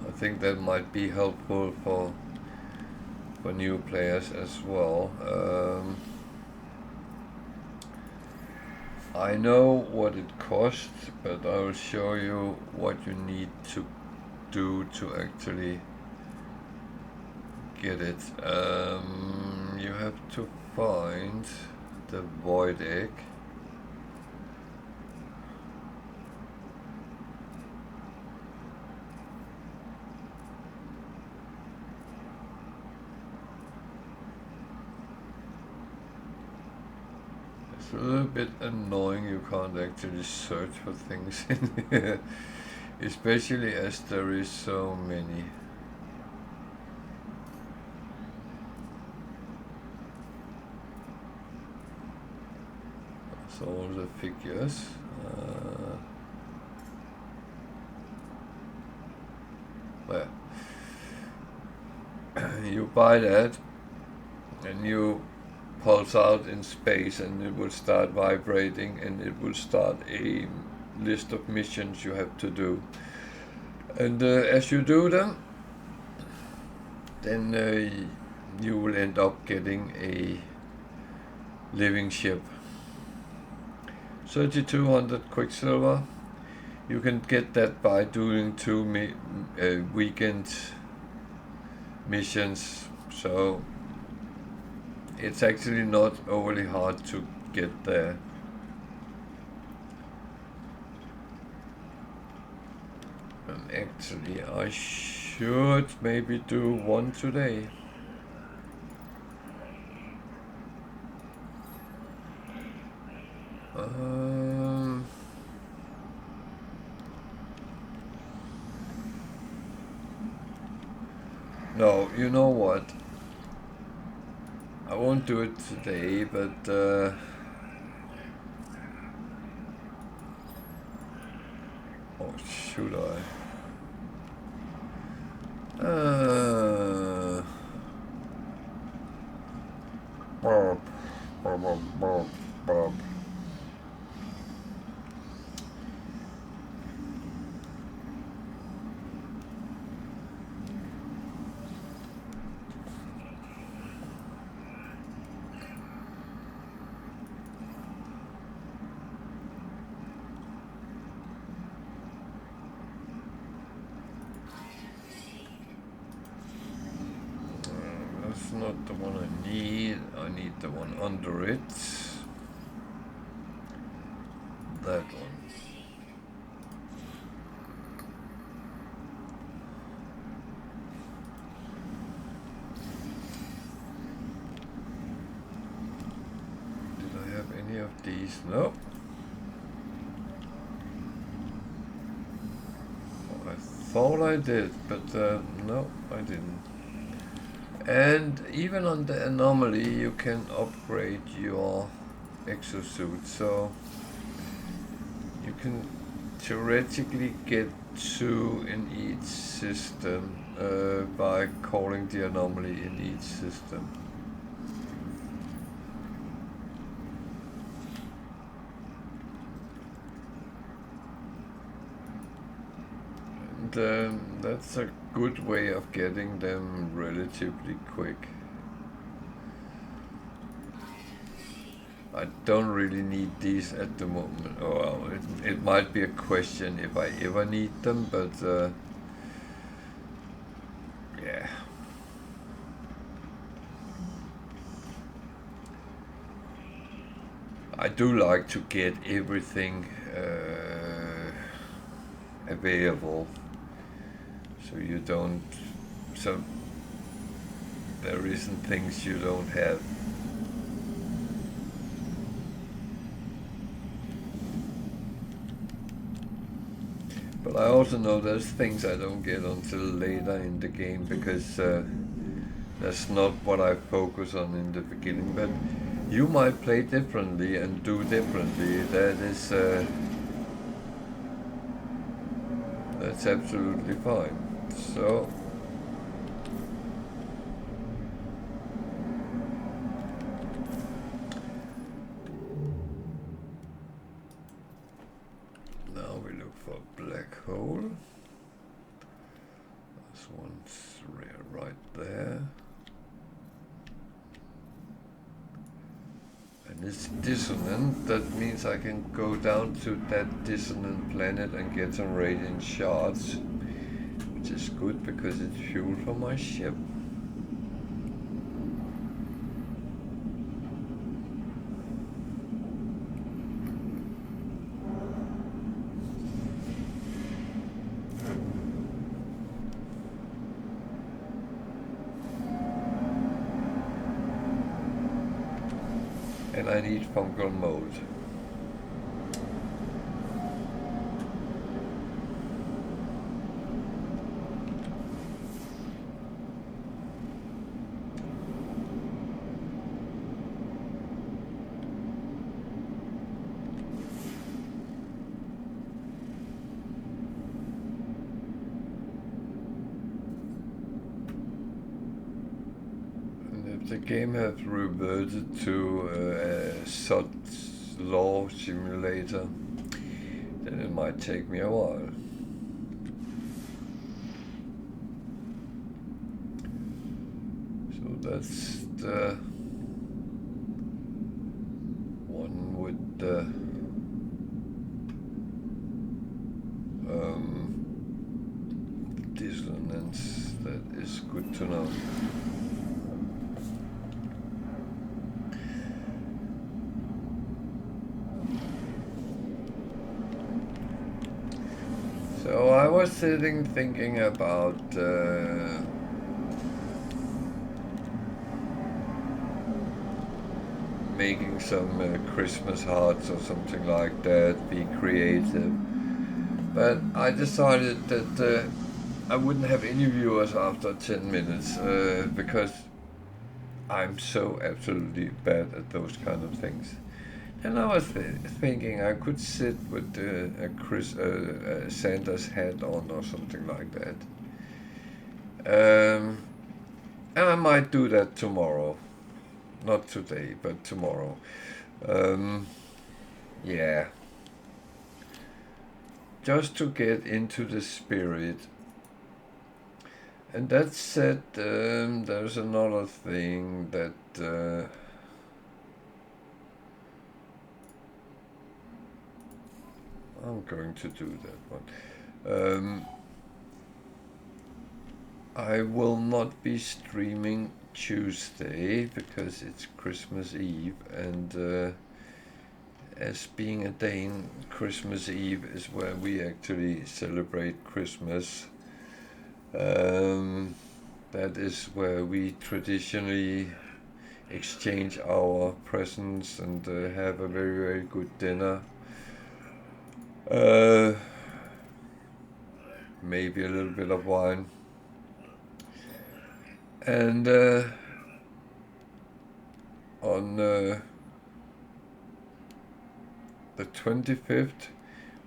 I think that might be helpful for new players as well. I know what it costs, but I'll show you what you need to do to actually get it. You have to find the void egg. It's a little bit annoying you can't actually search for things in here, especially as there is so many. So all the figures. Well, you buy that and you pulse out in space and it will start vibrating and it will start a list of missions you have to do. And as you do them, then you will end up getting a living ship. 3200 Quicksilver. You can get that by doing 2 weekend missions, so it's actually not overly hard to get there. And actually I should maybe do one today. No, you know what? I won't do it today, but or should I? That's not the one I need. I need the one under it. That one. Did I have any of these? No. I thought I did, but no, I didn't. And even on the anomaly you can upgrade your exosuit, so you can theoretically get 2 in each system by calling the anomaly in each system. And that's a good way of getting them relatively quick. I don't really need these at the moment. Oh, well, it might be a question if I ever need them, but yeah. I do like to get everything available, so you don't, so there isn't things you don't have. But I also know there's things I don't get until later in the game, because that's not what I focus on in the beginning. But you might play differently and do differently. That is that's absolutely fine. So coal. This one's right there. And it's dissonant. That means I can go down to that dissonant planet and get some radiant shards, which is good because it's fuel for my ship. And I need fungal mold. The game has reverted to a such law simulator, then it might take me a while. So that's the one with the dissonance. That is good to know. So I was sitting thinking about making some Christmas hearts or something like that, be creative. But I decided that I wouldn't have any viewers after 10 minutes because I'm so absolutely bad at those kind of things. And I was thinking I could sit with a Santa's hat on or something like that. And I might do that tomorrow. Not today, but tomorrow. Yeah. Just to get into the spirit. And that said, there's another thing that... I'm going to do that one. I will not be streaming Tuesday because it's Christmas Eve, and as being a Dane, Christmas Eve is where we actually celebrate Christmas. That is where we traditionally exchange our presents and have a very, very good dinner. Maybe a little bit of wine. And on the 25th,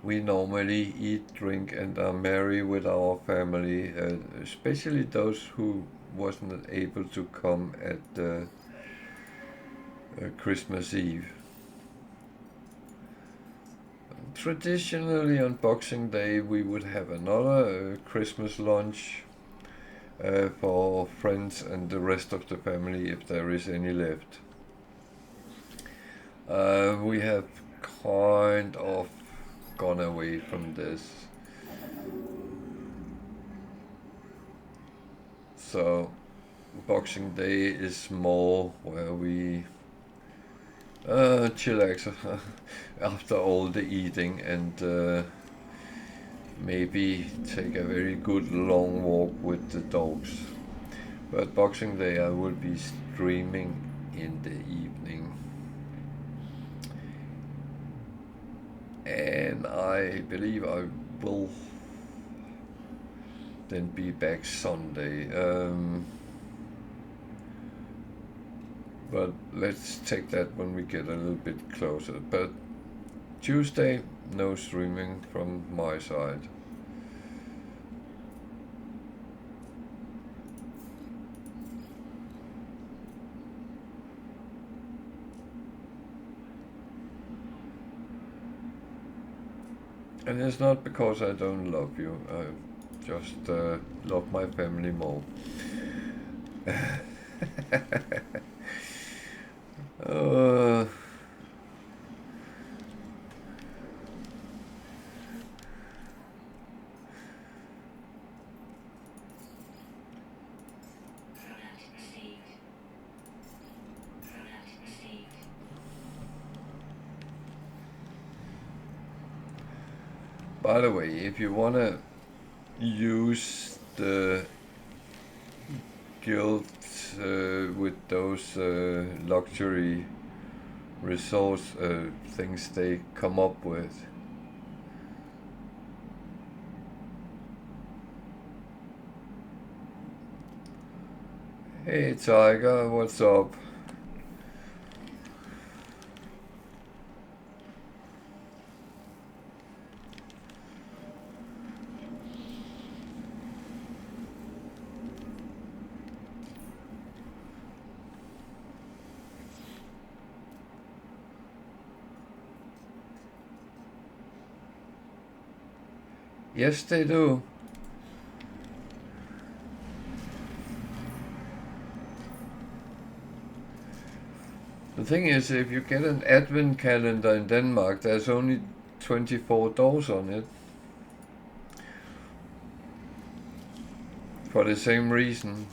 we normally eat, drink, and are merry with our family, especially those who wasn't able to come at Christmas Eve. Traditionally on Boxing Day we would have another Christmas lunch for friends and the rest of the family if there is any left. We have kind of gone away from this. So Boxing Day is more where we chillax after all the eating and maybe take a very good long walk with the dogs. But Boxing Day I will be streaming in the evening. And I believe I will then be back Sunday. But let's take that when we get a little bit closer. But Tuesday, no streaming from my side. And it's not because I don't love you, I just love my family more. uh, by the way, if you want to use the guild with those luxury resource things they come up with, hey Tiger, what's up? Yes, they do. The thing is, if you get an advent calendar in Denmark, there's only 24 doors on it. For the same reason.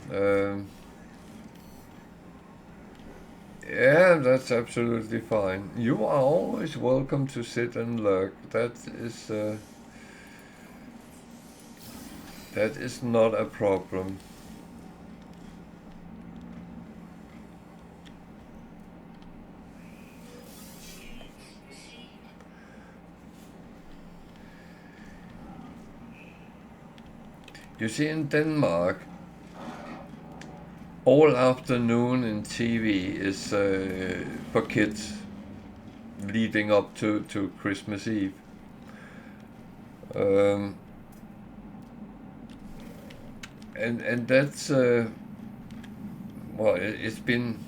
Yeah, that's absolutely fine. You are always welcome to sit and lurk. That is not a problem. You see, in Denmark, all afternoon in TV is for kids, leading up to Christmas Eve. And that's well, it's been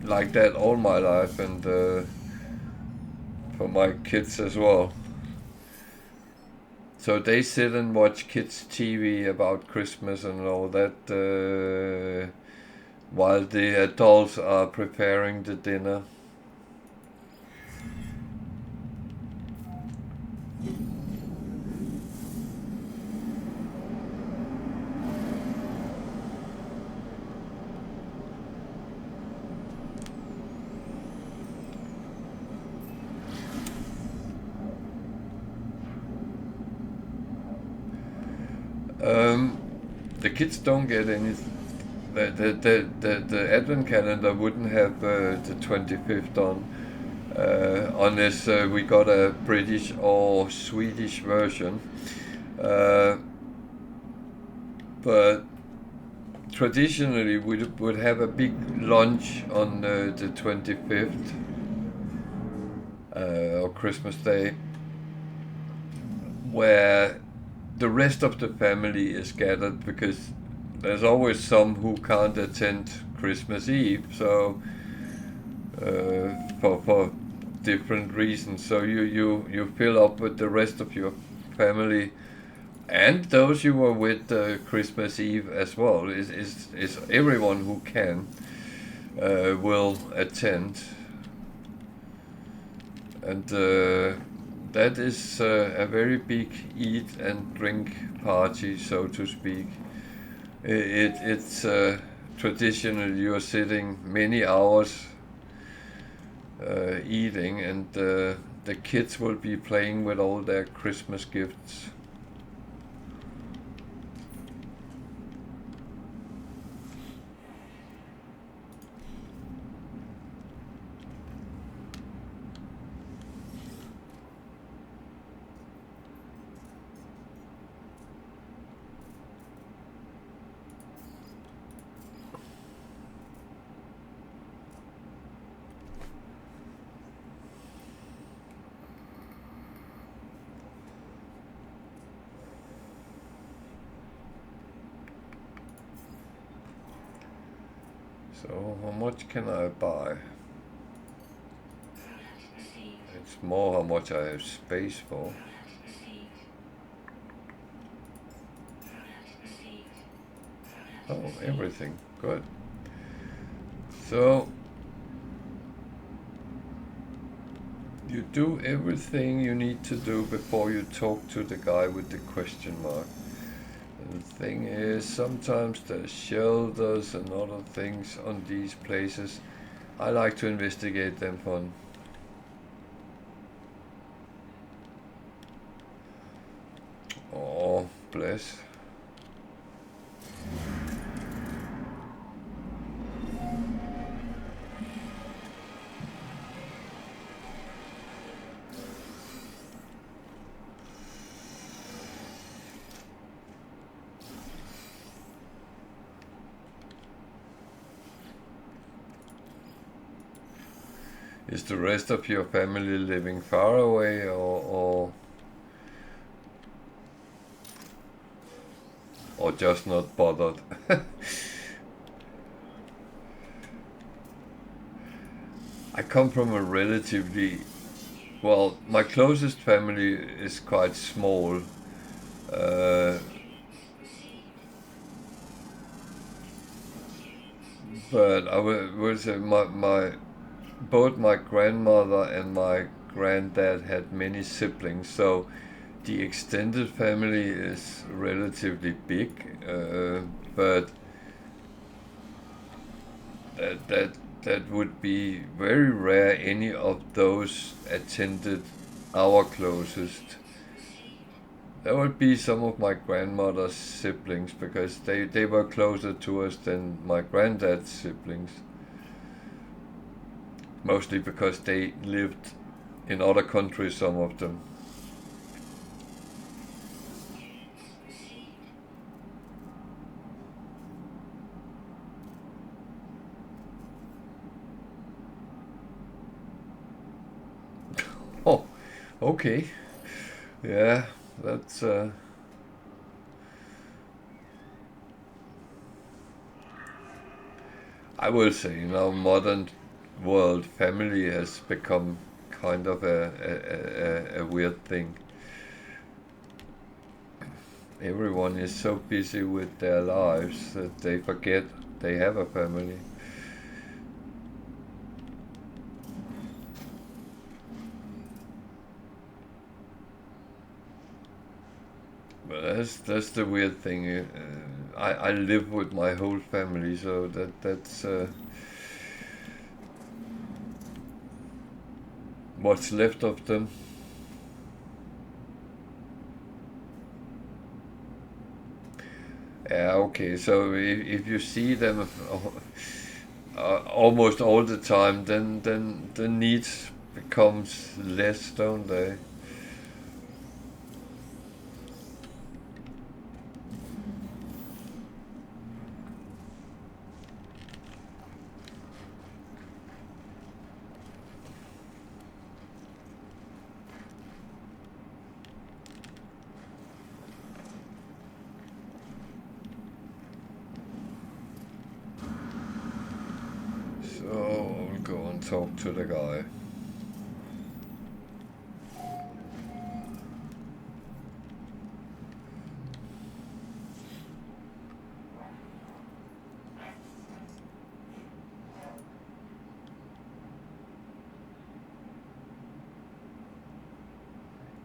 like that all my life, and for my kids as well. So they sit and watch kids' TV about Christmas and all that, while the adults are preparing the dinner. The kids don't get any. The advent calendar wouldn't have the 25th on unless we got a British or Swedish version. But traditionally we would have a big lunch on the 25th or Christmas Day, where the rest of the family is gathered, because there's always some who can't attend Christmas Eve, so for different reasons. So you fill up with the rest of your family, and those you were with Christmas Eve as well. Is everyone who can will attend, and that is a very big eat and drink party, so to speak. It's traditionally you're sitting many hours eating, and the kids will be playing with all their Christmas gifts. So how much can I buy? It's more how much I have space for. Oh, everything. Good. So you do everything you need to do before you talk to the guy with the question mark. And the thing is, sometimes there's shelters and other things on these places. I like to investigate them fun. Oh, bless. Is the rest of your family living far away or just not bothered? I come from a relatively, well, my closest family is quite small. Uh, but I would say both my grandmother and my granddad had many siblings, so the extended family is relatively big, but that that would be very rare any of those attended our closest. That would be some of my grandmother's siblings because they were closer to us than my granddad's siblings. Mostly because they lived in other countries, some of them. Oh, okay. Yeah, that's I will say in our modern world, family has become kind of a weird thing. Everyone is so busy with their lives that they forget they have a family. But that's the weird thing. I live with my whole family, so that's what's left of them. Yeah, okay. So if you see them almost all the time, then the needs becomes less, don't they? So I'll go and talk to the guy.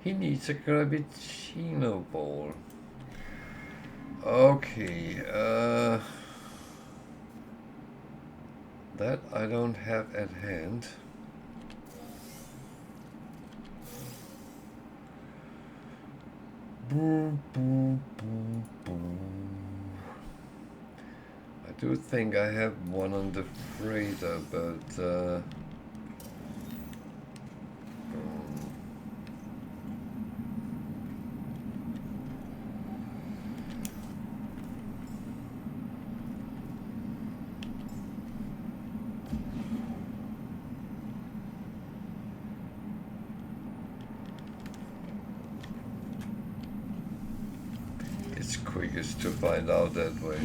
He needs a gravitino ball. Okay, that I don't have at hand. Boo, boo, boo, boo. I do think I have one on the freighter, but it's quickest to find out that way.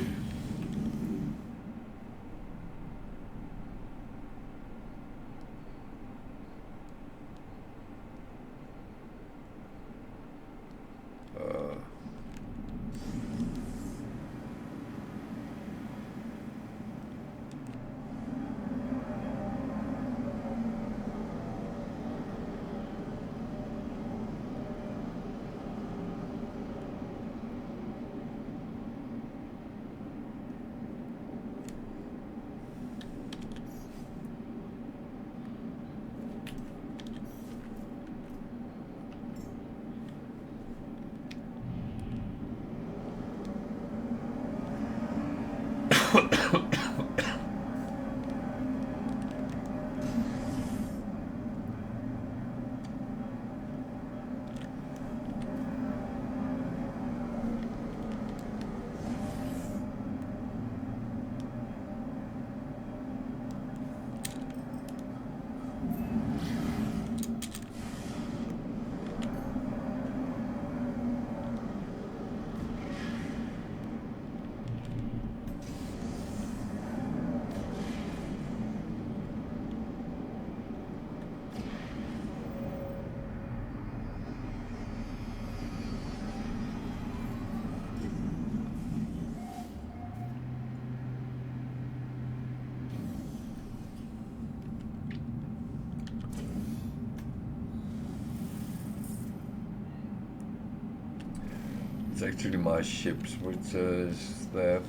It's actually my ships which is there.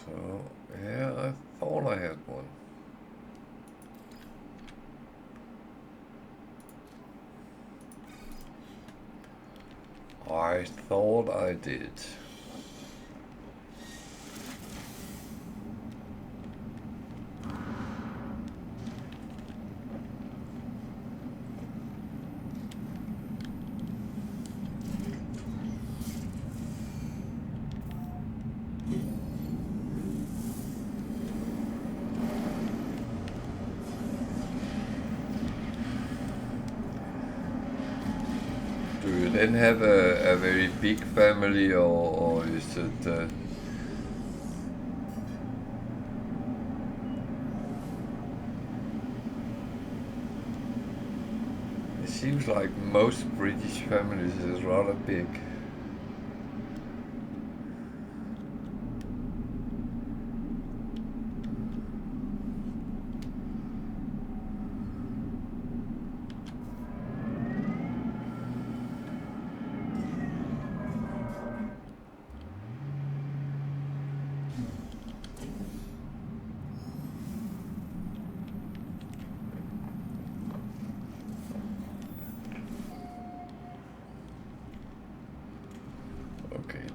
So yeah, I thought I had one. I thought I did. Then have a very big family, or is it it seems like most British families is rather big.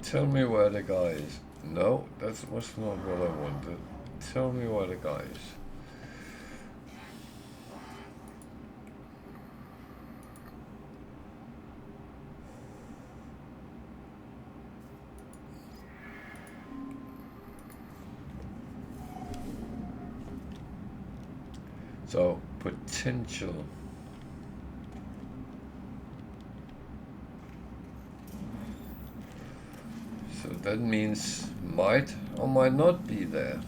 Tell me where the guy is. No, that was not what I wanted. Tell me where the guy is. So, potential. So that means might or might not be there.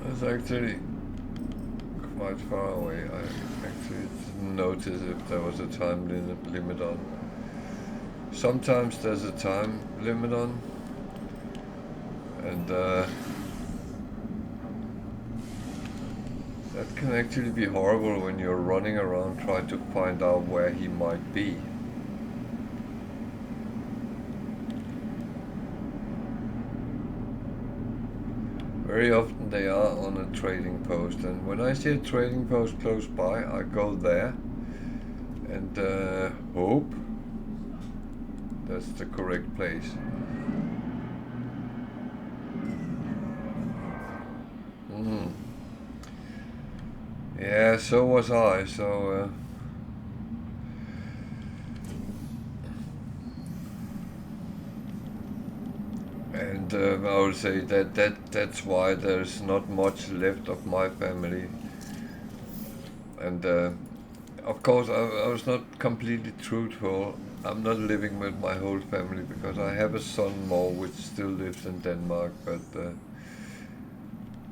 That's actually quite far away. I actually didn't notice if there was a time limit on. Sometimes there's a time limit on, and that can actually be horrible when you're running around trying to find out where he might be. Very often they are on a trading post, and when I see a trading post close by, I go there and hope that's the correct place. Yeah, so was I, so and I would say that's why there's not much left of my family. And of course I was not completely truthful. I'm not living with my whole family because I have a son more which still lives in Denmark, but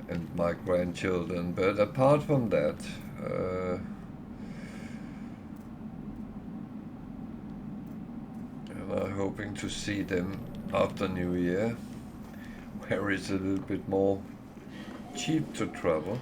and my grandchildren. But apart from that, and I'm hoping to see them after New Year. where it's a little bit more cheap to travel.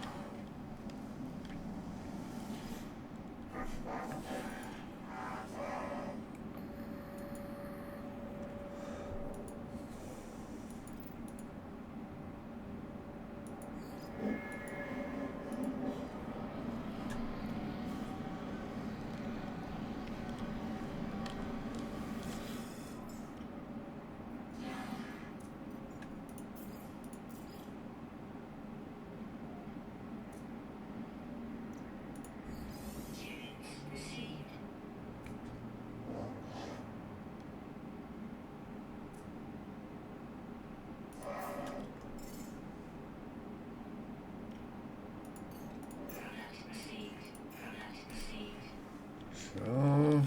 So,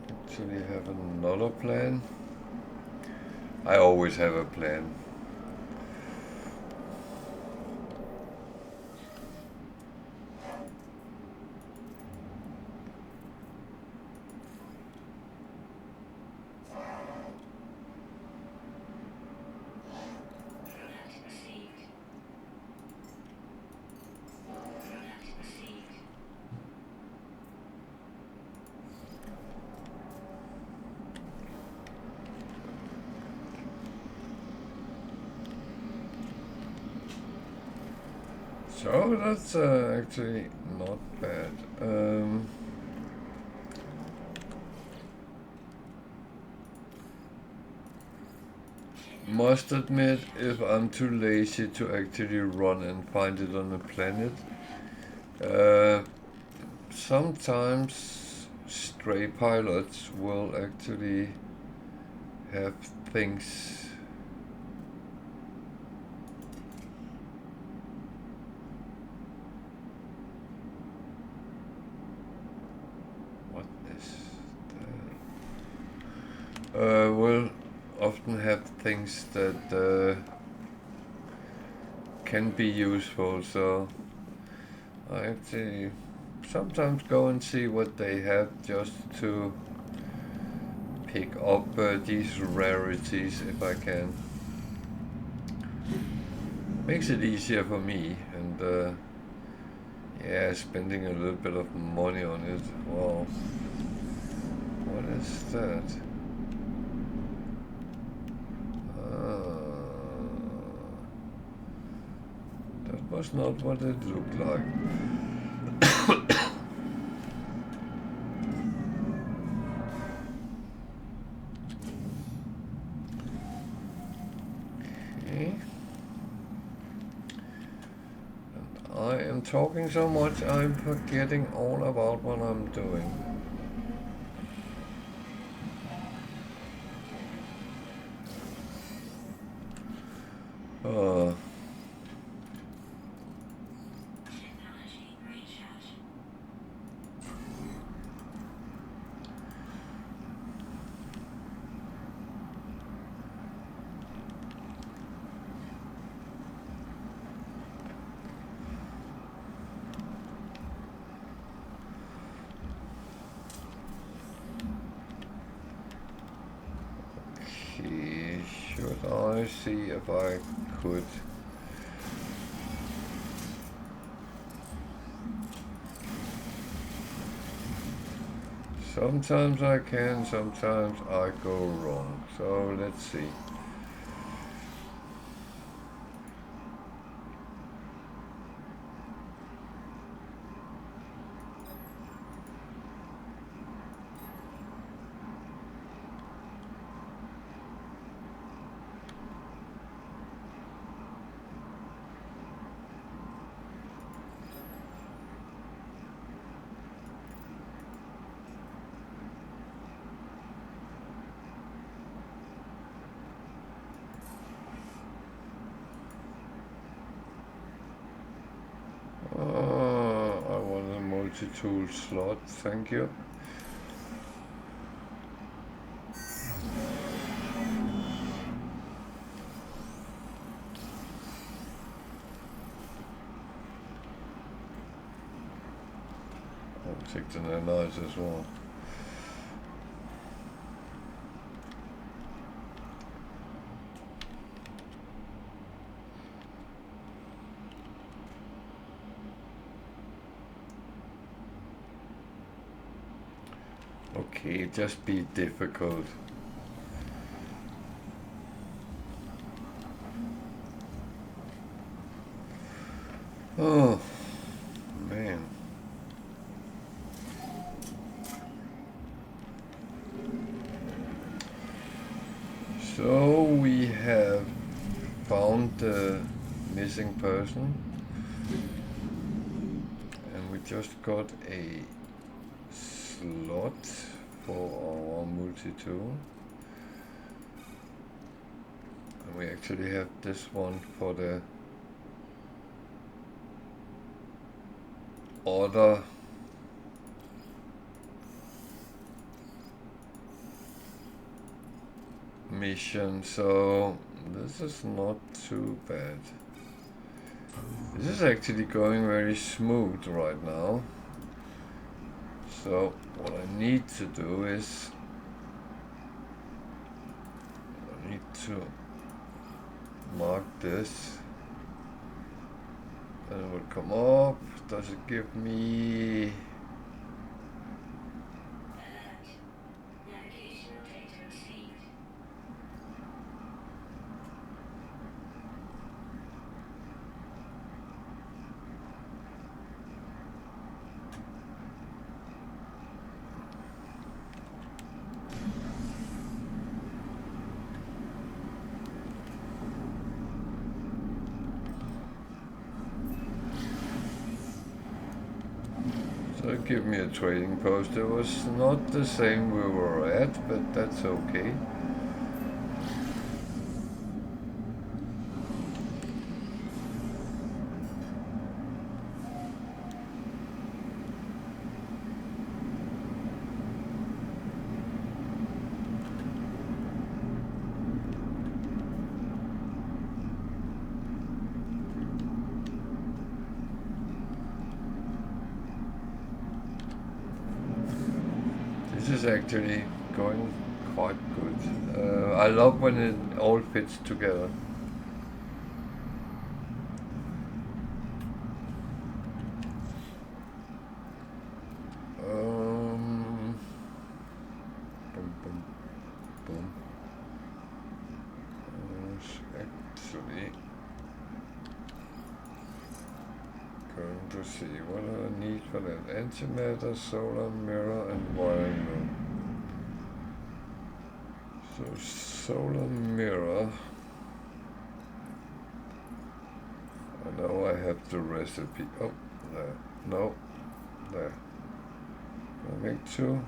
actually have another plan. I always have a plan. So that's actually not bad. Must admit, if I'm too lazy to actually run and find it on the planet, sometimes stray pilots will actually have things. Will often have things that can be useful, so I actually sometimes go and see what they have just to pick up these rarities if I can. Makes it easier for me, and yeah, spending a little bit of money on it. Wow, what is that? That was not what it looked like. Okay. And I am talking so much, I'm forgetting all about what I'm doing. Should I see if I could sometimes I can, sometimes I go wrong, so let's see. I want a multi-tool slot, thank you. I'll take the nanites as well. Okay, just be difficult. Oh, man. So we have found the missing person, and we just got a slot for our multi-tool, and we actually have this one for the other mission, so this is not too bad. This is actually going very smooth right now. So what I need to do is I need to mark this, and it will come up. Does it give me give me a trading post? It was not the same we were at, but that's okay. This is actually going quite good. I love when it all fits together. Boom, boom, boom. Actually, going to see what I need for that. Antimatter, solar mirror, and wiring room. So solar mirror. I know I have the recipe. Oh, there. No, there. Can I make two?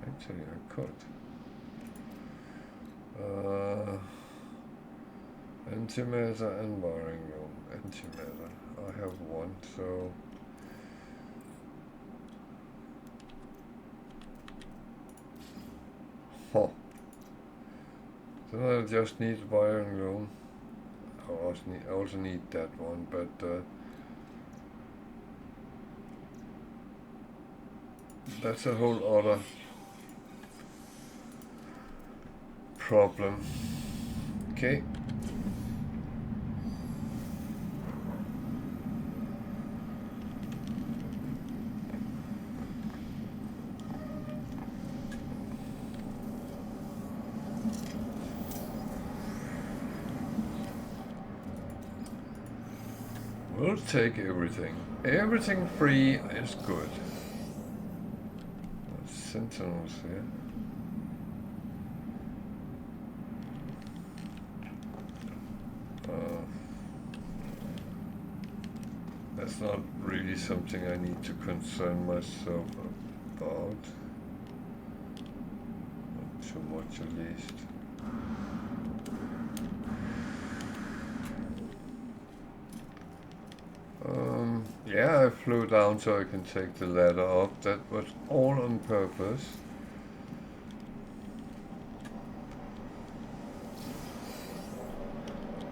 Actually, I could. Antimatter and wiring room. Antimatter. I have one, so then I just need wiring room. I also need that one, but that's a whole other problem. Okay. We'll take everything. Everything free is good. Sentinels here. That's not really something I need to concern myself about. Not too much at least. Yeah, I flew down so I can take the ladder up. That was all on purpose.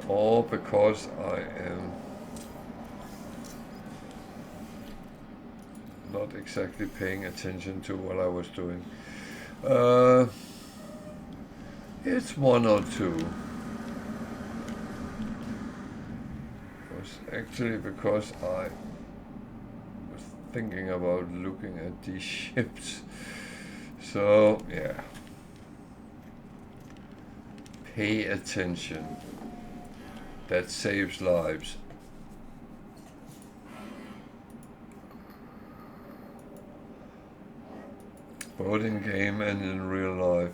All because I am not exactly paying attention to what I was doing. It's one or two. It was actually because I was thinking about looking at these ships. So yeah, pay attention. That saves lives. Both in game and in real life.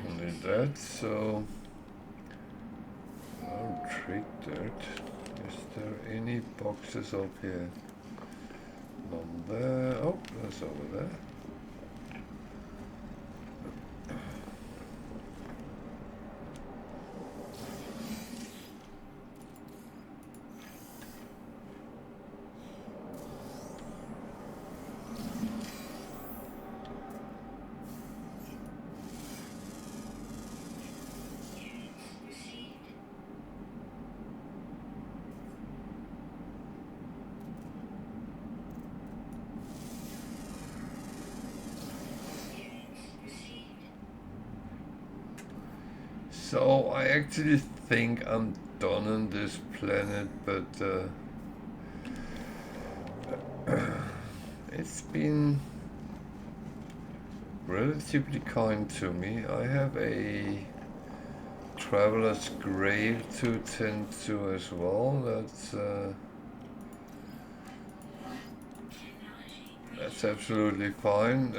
Only that, so I'll treat that. Is there any boxes up here? None there. Oh, there's over there. So I actually think I'm done on this planet, but it's been relatively kind to me. I have a traveler's grave to tend to as well. That's absolutely fine.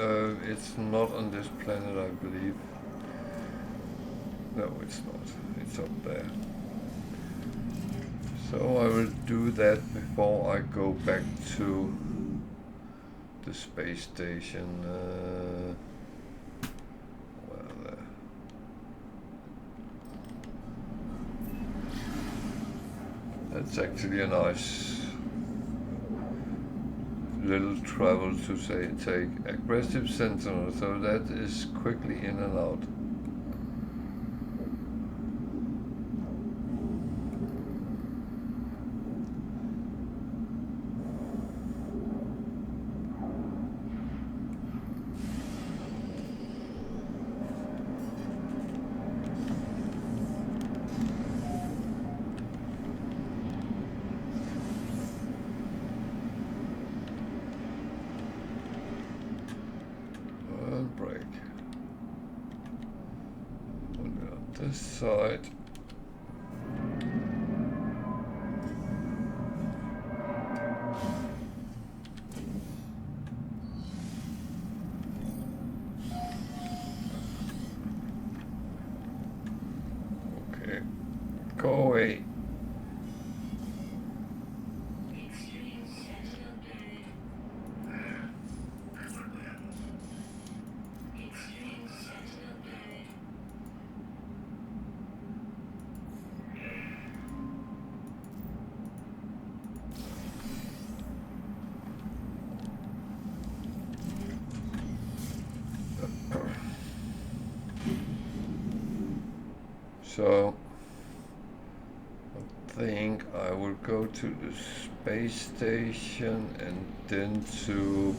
It's not on this planet, I believe. No, it's not. It's up there. So I will do that before I go back to the space station. Well, that's actually a nice little travel to take. Aggressive Sentinel, so that is quickly in and out. This side. Okay, go away. So I think I will go to the space station and then to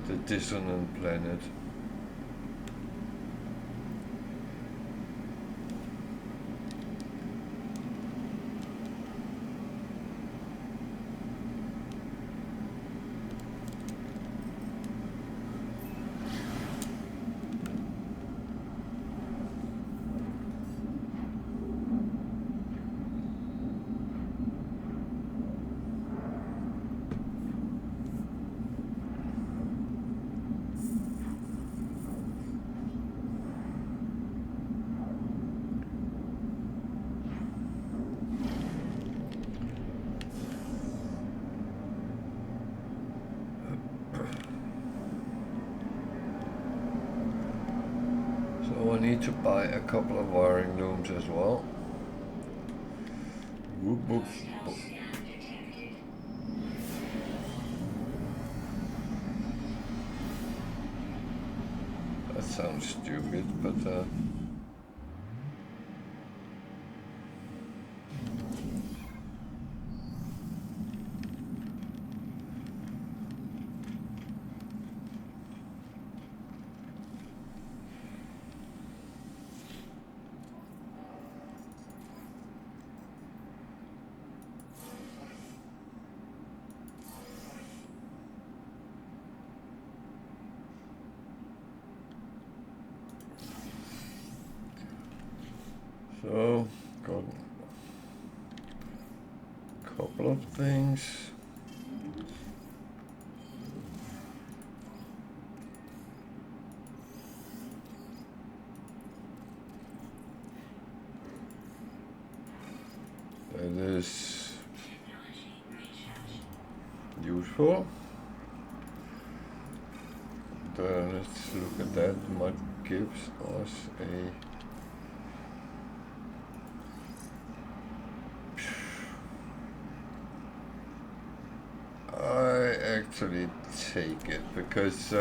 the dissonant planet. So I need to buy a couple of wiring looms as well. sounds stupid, but so got a couple of things. That is useful. Let's look at that. What gives us a actually take it because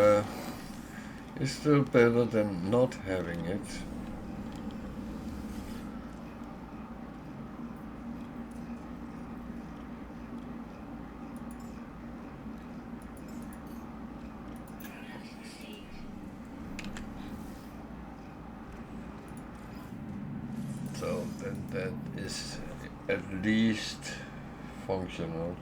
it's still better than not having it. So then that is at least functional.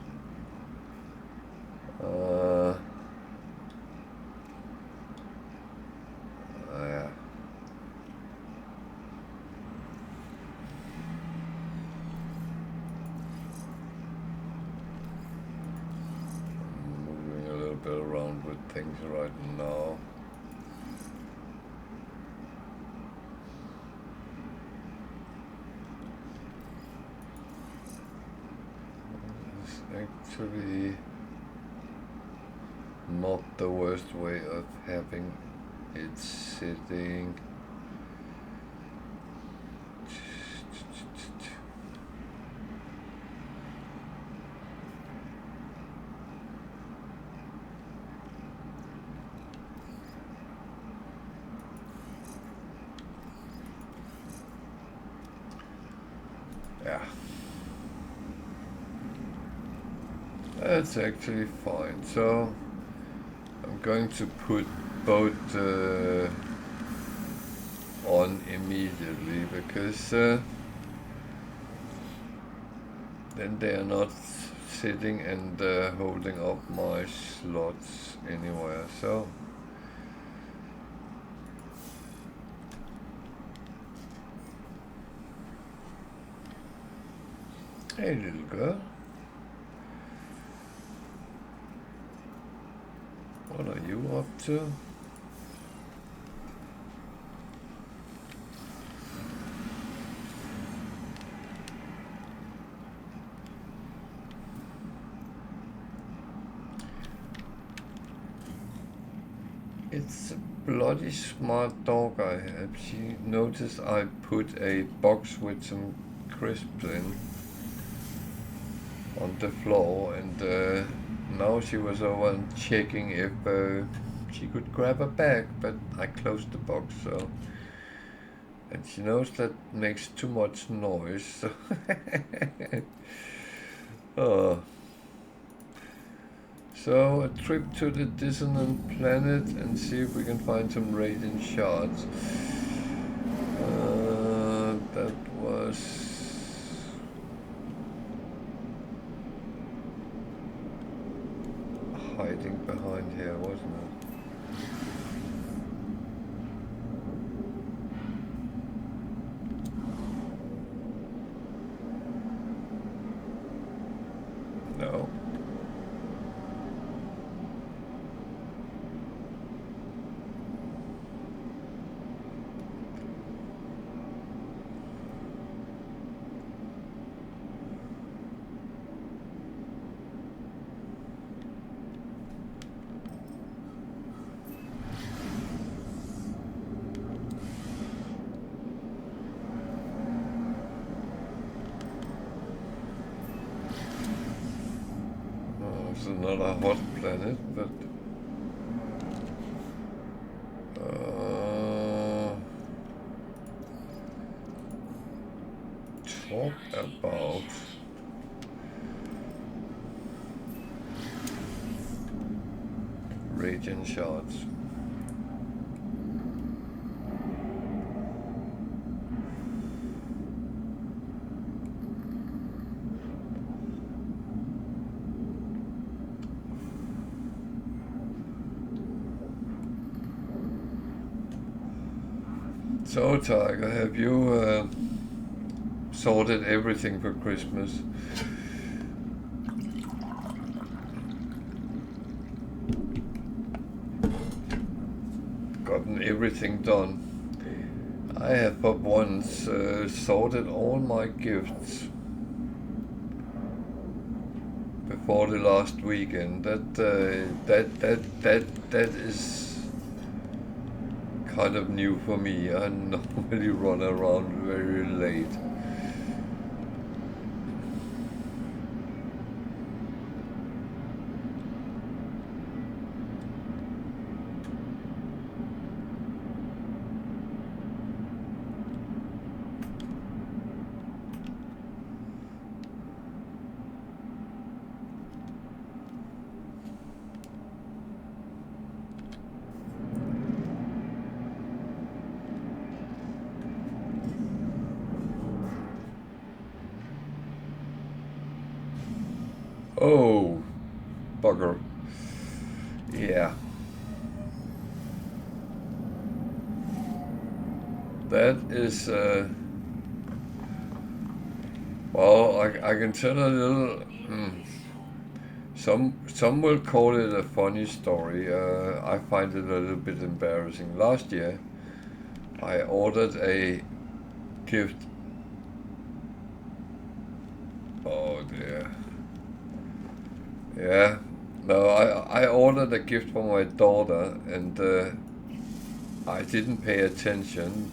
Yeah. Moving a little bit around with things right now. It's actually not the worst way of having it sitting. Yeah, that's actually fine. So I'm going to put both on immediately because then they are not sitting and holding up my slots anywhere. So hey little girl, what are you up to? It's a bloody smart dog I have. She noticed I put a box with some crisps in on the floor, and now she was over and checking if she could grab a bag, but I closed the box, so, and she knows that makes too much noise, so oh. So a trip to the dissonant planet and see if we can find some radiant shards. That was hiding behind here, wasn't it? No. It's another hot planet, but talk about radiant shards. So, Tiger, have you sorted everything for Christmas? Gotten everything done? I have but once sorted all my gifts before the last weekend. That is kind of new for me. I normally run around very late. Oh, bugger. Yeah. That is, well, I can tell a little, some will call it a funny story. I find it a little bit embarrassing. Last year, I ordered a gift. Oh dear. Yeah. No, I ordered a gift for my daughter, and I didn't pay attention,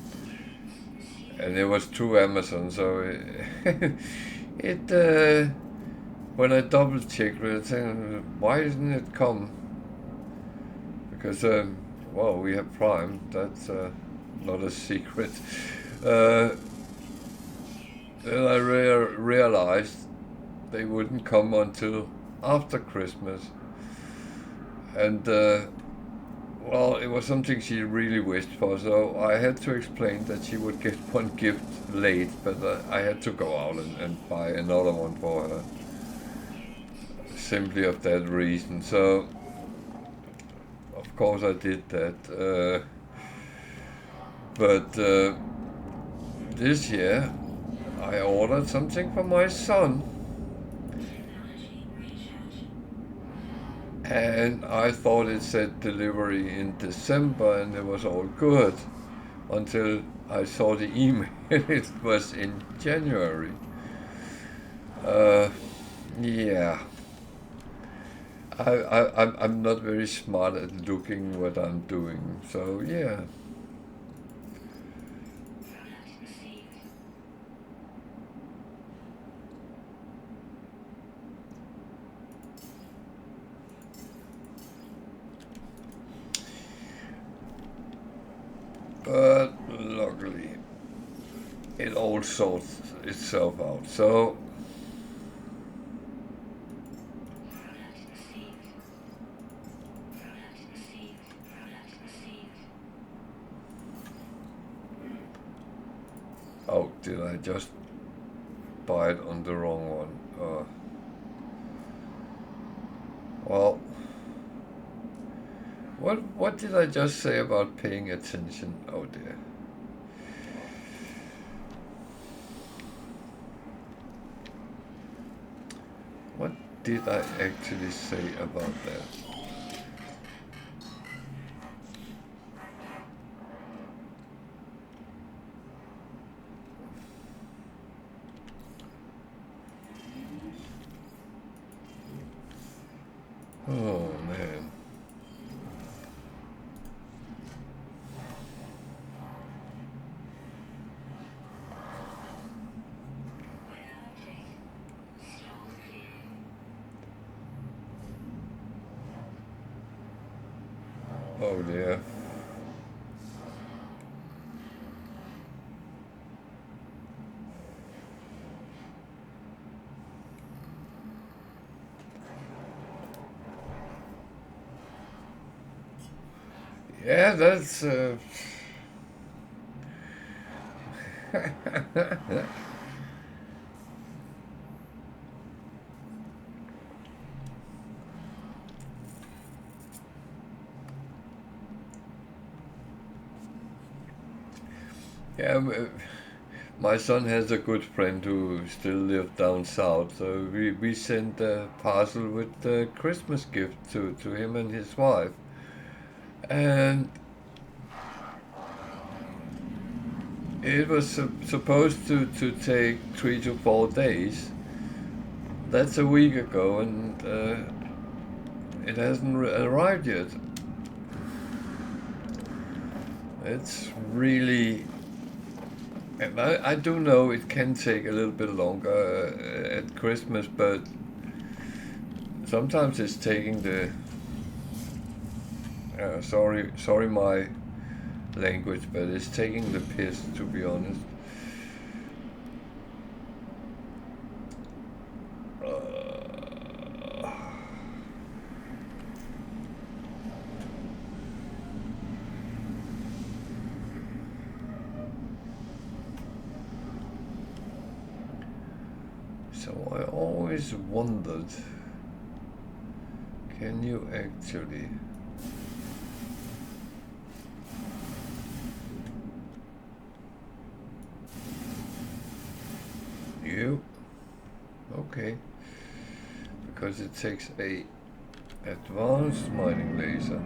and it was through Amazon. So it when I double checked it, why didn't it come? Because well, we have Prime. That's not a secret. Then I realized they wouldn't come until after Christmas, and well, it was something she really wished for, so I had to explain that she would get one gift late, but I had to go out and buy another one for her, simply of that reason. So of course I did that, but this year I ordered something for my son. And I thought it said delivery in December and it was all good until I saw the email. It was in January. Yeah. I'm not very smart at looking what I'm doing, so yeah. But luckily, it all sorts itself out. So, oh, did I just buy it on the wrong one? Well, what did I just say about paying attention? Oh dear. What did I actually say about that? Oh man. Oh dear. Yeah, that's yeah. My son has a good friend who still lives down south, so we sent a parcel with the Christmas gift to him and his wife. And it was supposed to take 3 to 4 days. That's a week ago, and it hasn't arrived yet. It's really, and I do know it can take a little bit longer at Christmas, but sometimes it's taking the, sorry my language, but it's taking the piss, to be honest. So I always wondered, can you actually okay, because it takes a advanced mining laser.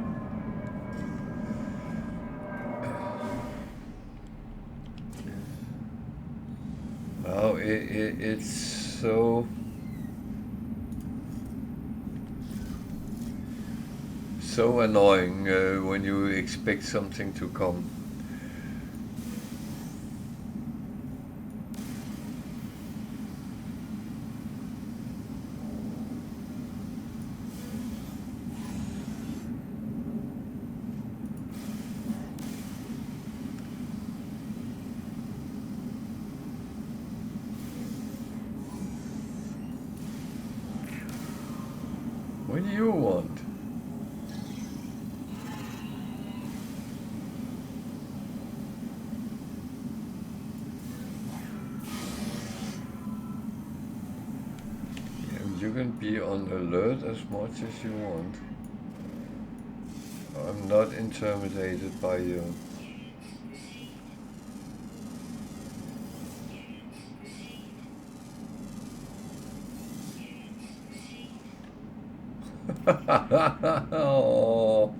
Now it's so annoying when you expect something to come. What do you want? And you can be on alert as much as you want. I'm not intimidated by you. Oh,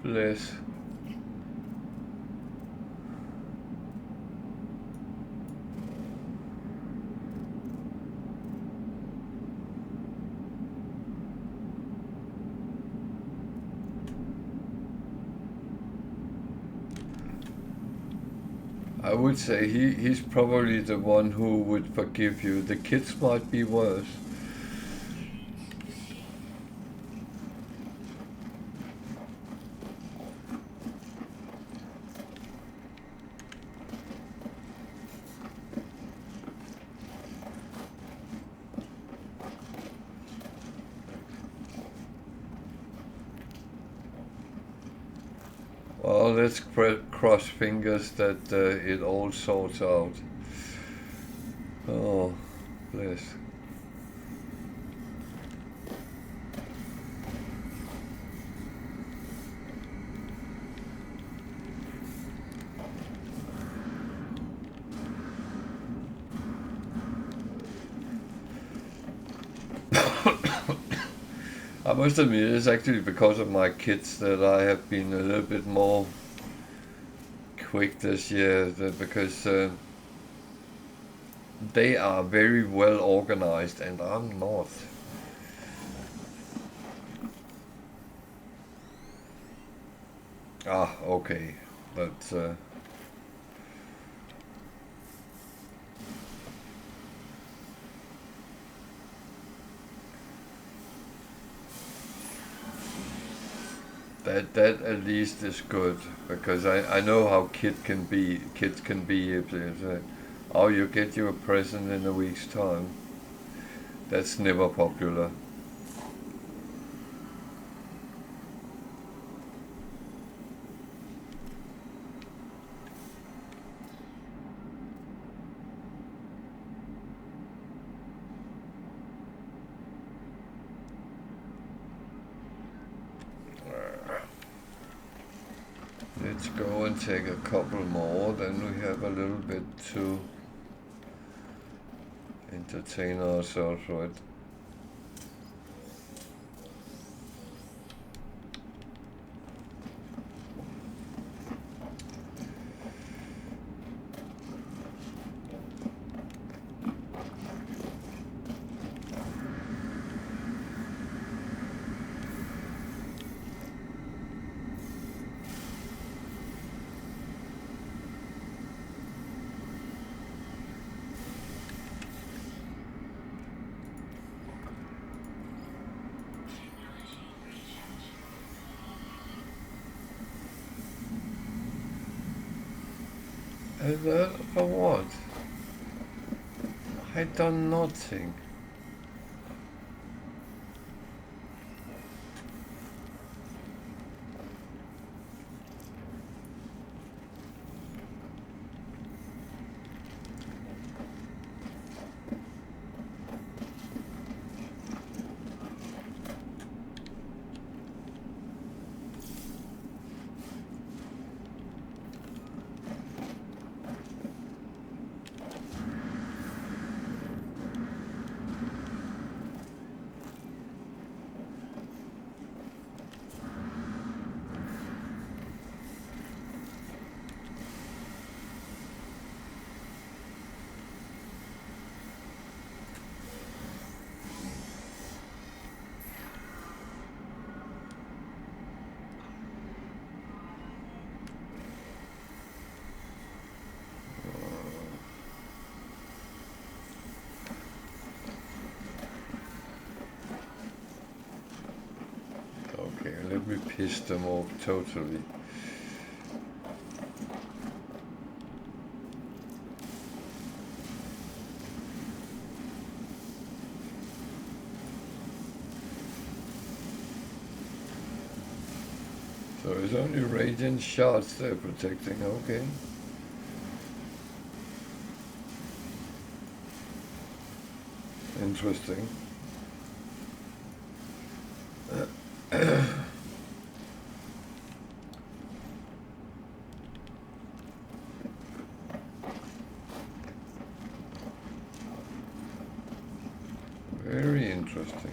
bless. I would say he's probably the one who would forgive you. The kids might be worse. Well, let's cross fingers that it all sorts out. Oh, bless. I must admit, it's actually because of my kids that I have been a little bit more quick this year, because they are very well organized and I'm not. Ah, okay, but that at least is good, because I know how kids can be if they say, oh, you get you a present in a week's time. That's never popular. Let's go and take a couple more, then we have a little bit to entertain ourselves with. And that for what? I done nothing. Okay, let me piss them off totally. So it's only radiant shots they're protecting, okay. Interesting. Very interesting.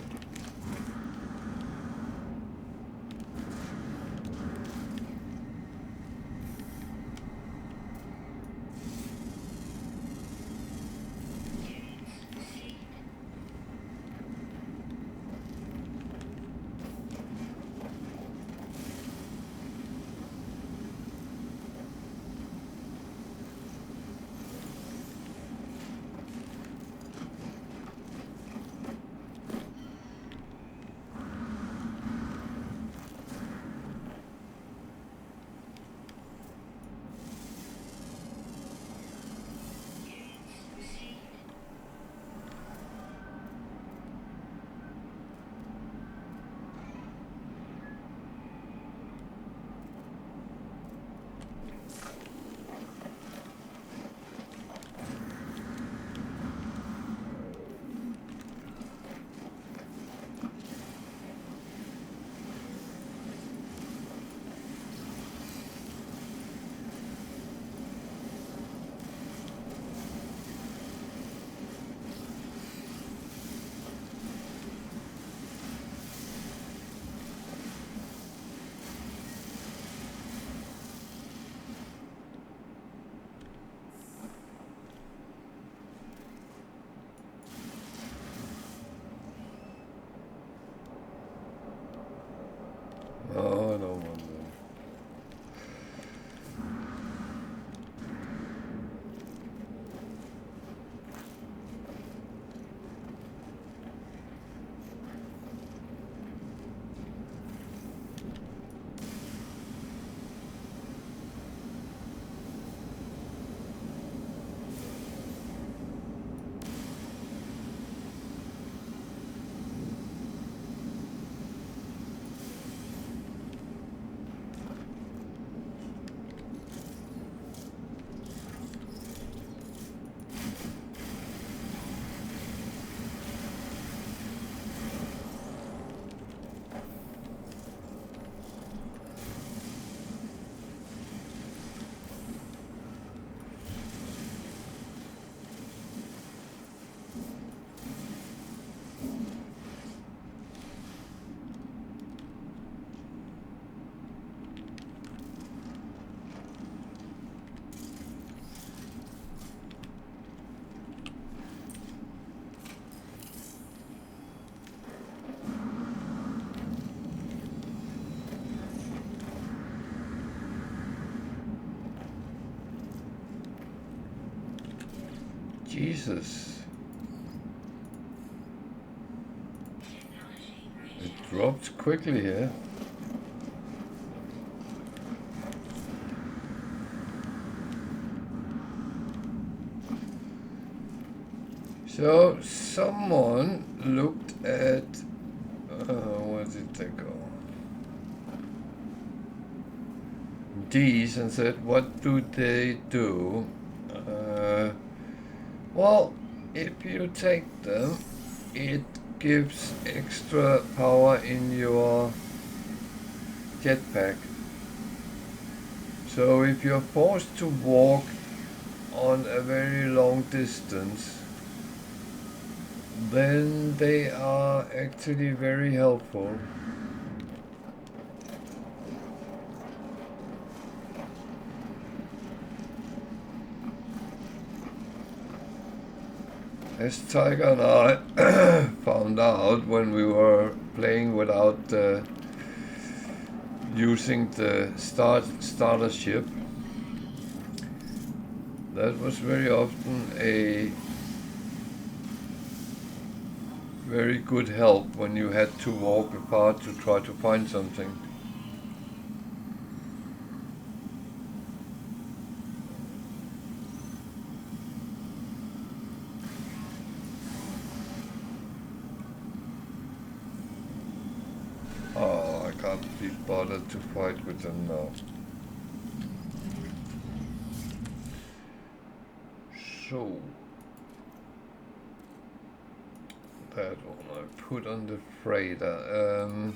Oh, I don't want that. Jesus. It dropped quickly here. So someone looked at where did they go? These and said, what do they do? Well, if you take them, it gives extra power in your jetpack. So if you're forced to walk on a very long distance, then they are actually very helpful. As Tiger and I found out when we were playing without using the starter ship, that was very often a very good help when you had to walk apart to try to find something. Oh, I can't be bothered to fight with them now. So that one I put on the freighter.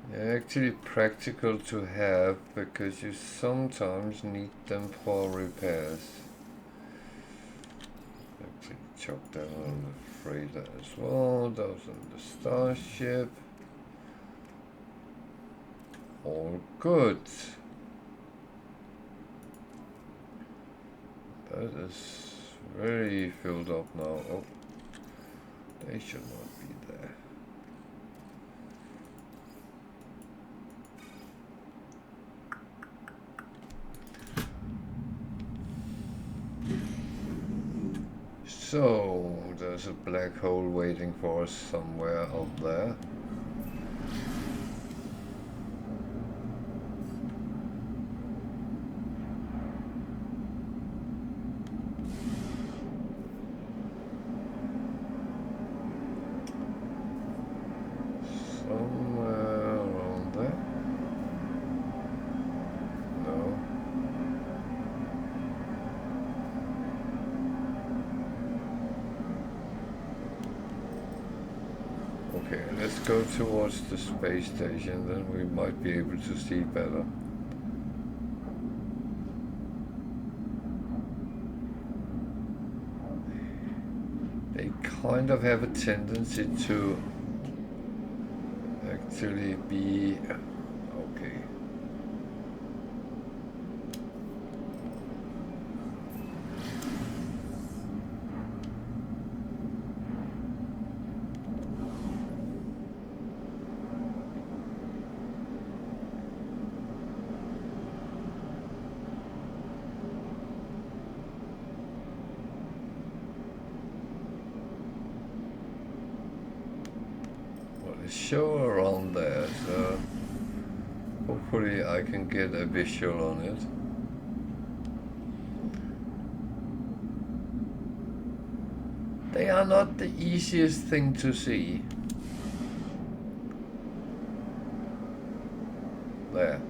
They're actually practical to have because you sometimes need them for repairs. Actually chuck that on the freighter as well. Those on the starship. All good. That is very filled up now. Oh, they should not be there. So, there's a black hole waiting for us somewhere out there. Let's go towards the space station, then we might be able to see better. They kind of have a tendency to actually be okay. Show around there, so hopefully I can get a visual on it. They are not the easiest thing to see. There.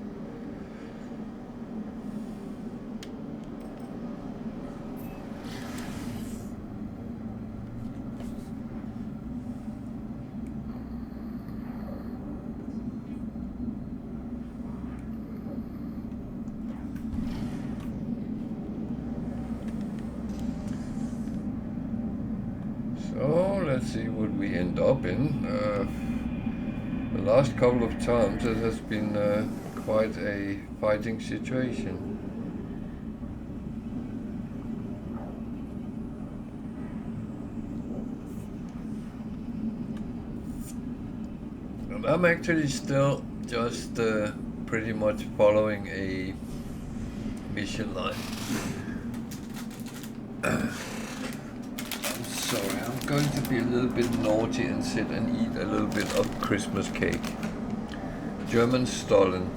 Let's see what we end up in. The last couple of times it has been quite a fighting situation. And I'm actually still just pretty much following a mission line. going to be a little bit naughty and sit and eat a little bit of Christmas cake. German Stollen.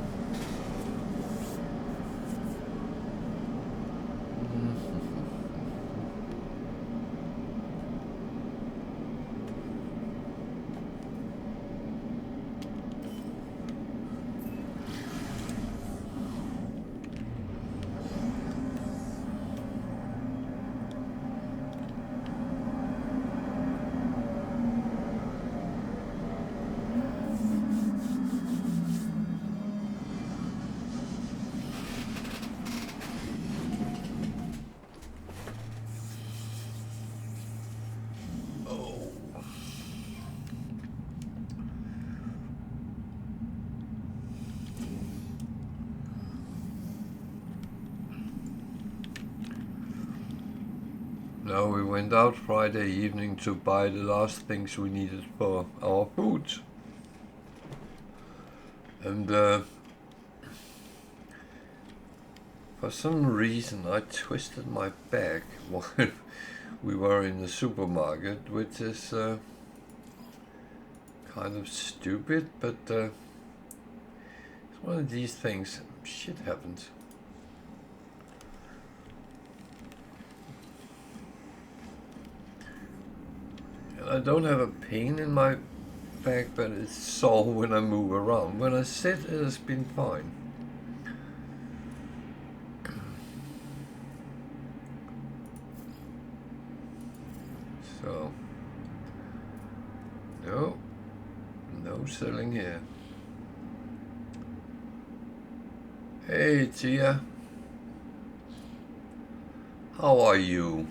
Now we went out Friday evening to buy the last things we needed for our food. And for some reason I twisted my back while we were in the supermarket, which is kind of stupid, but it's one of these things. Shit happens. I don't have a pain in my back, but it's sore when I move around. When I sit, it has been fine. So, no selling here. Hey Tia, how are you?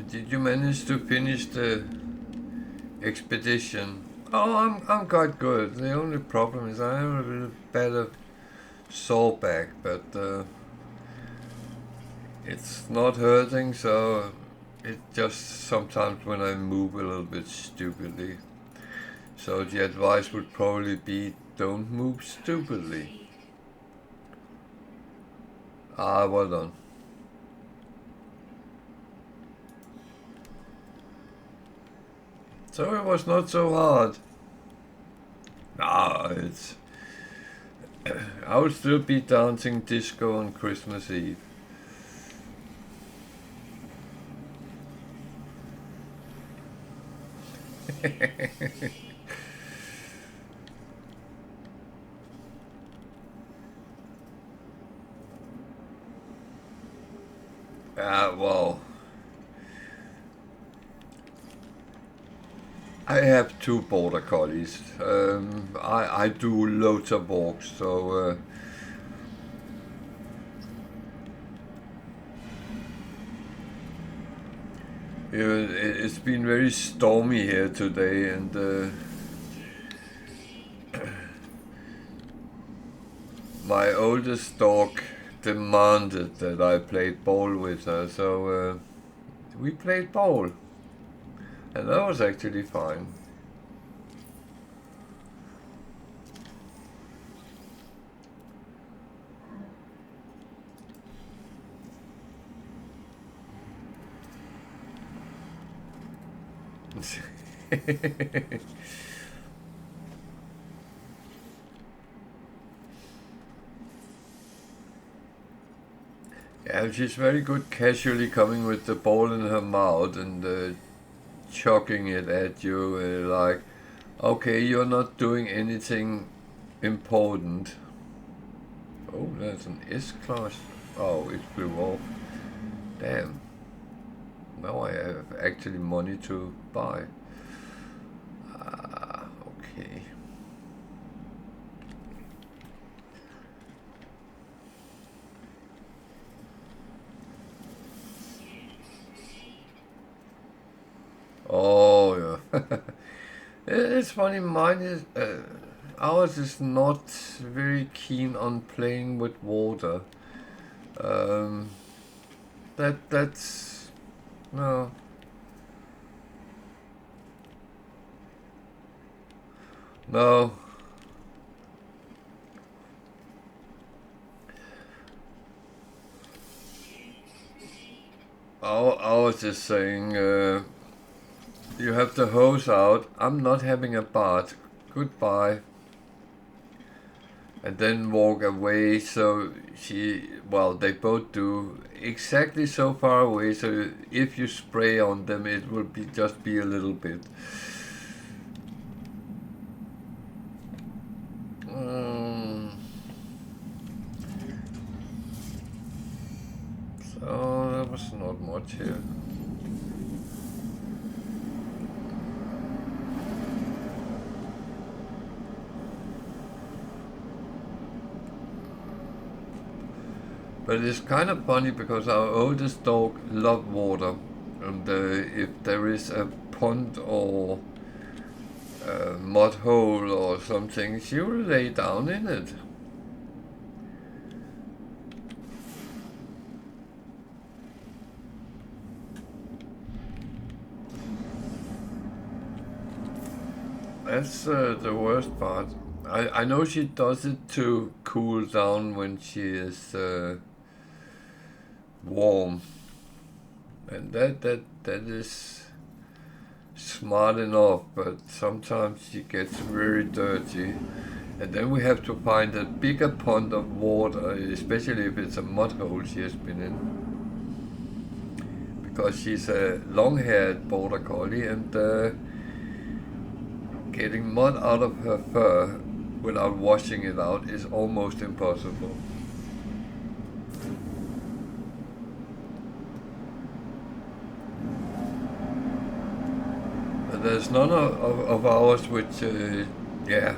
Did you manage to finish the expedition? Oh, I'm quite good. The only problem is I have a little better sore back, but it's not hurting, so it just sometimes when I move a little bit stupidly. So the advice would probably be don't move stupidly. Ah, well done. So it was not so hard. It's... I would still be dancing disco on Christmas Eve. Well... I have 2 border collies. I do loads of walks, so it's been very stormy here today, and my oldest dog demanded that I played ball with her, so we played ball. And that was actually fine. Yeah, she's very good casually coming with the ball in her mouth and chucking it at you, like, okay, you're not doing anything important. Oh, that's an S-class. Oh, it flew off. Damn. Now I have actually money to buy. Okay. Oh, yeah. It's funny, mine is... ours is not very keen on playing with water. That's No. No. I was just saying, you have the hose out. I'm not having a bath. Goodbye. And then walk away. So they both do exactly so far away. So if you spray on them, it will just be a little bit. So there was not much here. But it's kind of funny because our oldest dog loves water, and if there is a pond or a mud hole or something, she will lay down in it. That's the worst part. I know she does it to cool down when she is warm, and that is smart enough, but sometimes she gets very dirty, and then we have to find a bigger pond of water, especially if it's a mud hole she has been in, because she's a long-haired border collie, and getting mud out of her fur without washing it out is almost impossible. But there's none of ours which, yeah.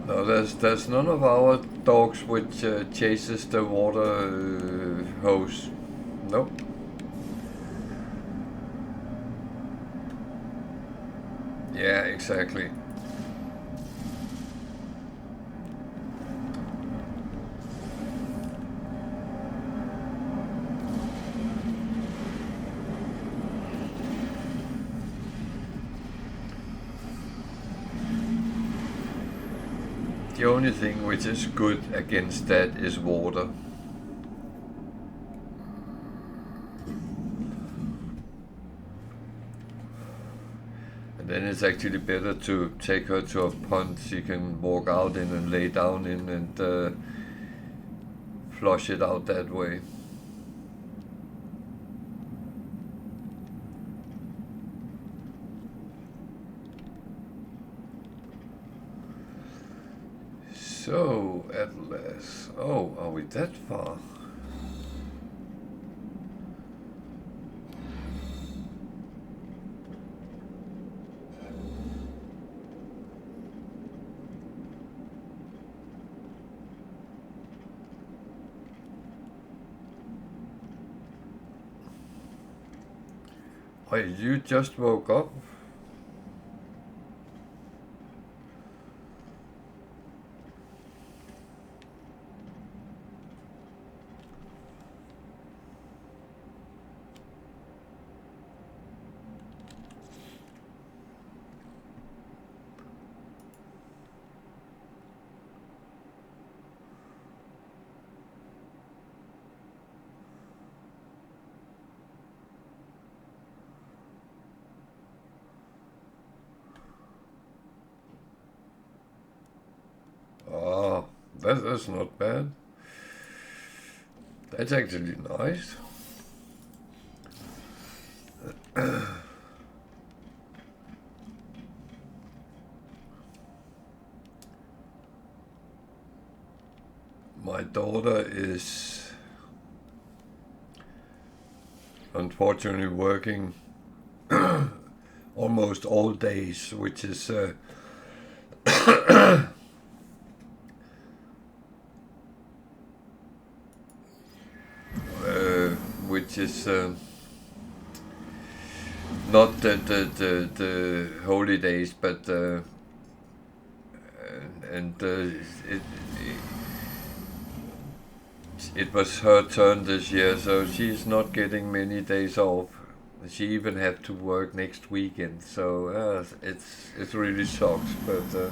No, there's none of our dogs which chases the water hose. Nope. Yeah, exactly. The only thing which is good against that is water. And then it's actually better to take her to a pond she can walk out in and lay down in and flush it out that way. So, at last. Oh, are we that far? Wait, you just woke up? Oh, that's not bad. That's actually nice. My daughter is unfortunately working almost all days, which is which is not the holy days, but it was her turn this year, so she's not getting many days off. She even had to work next weekend, so it really sucks. But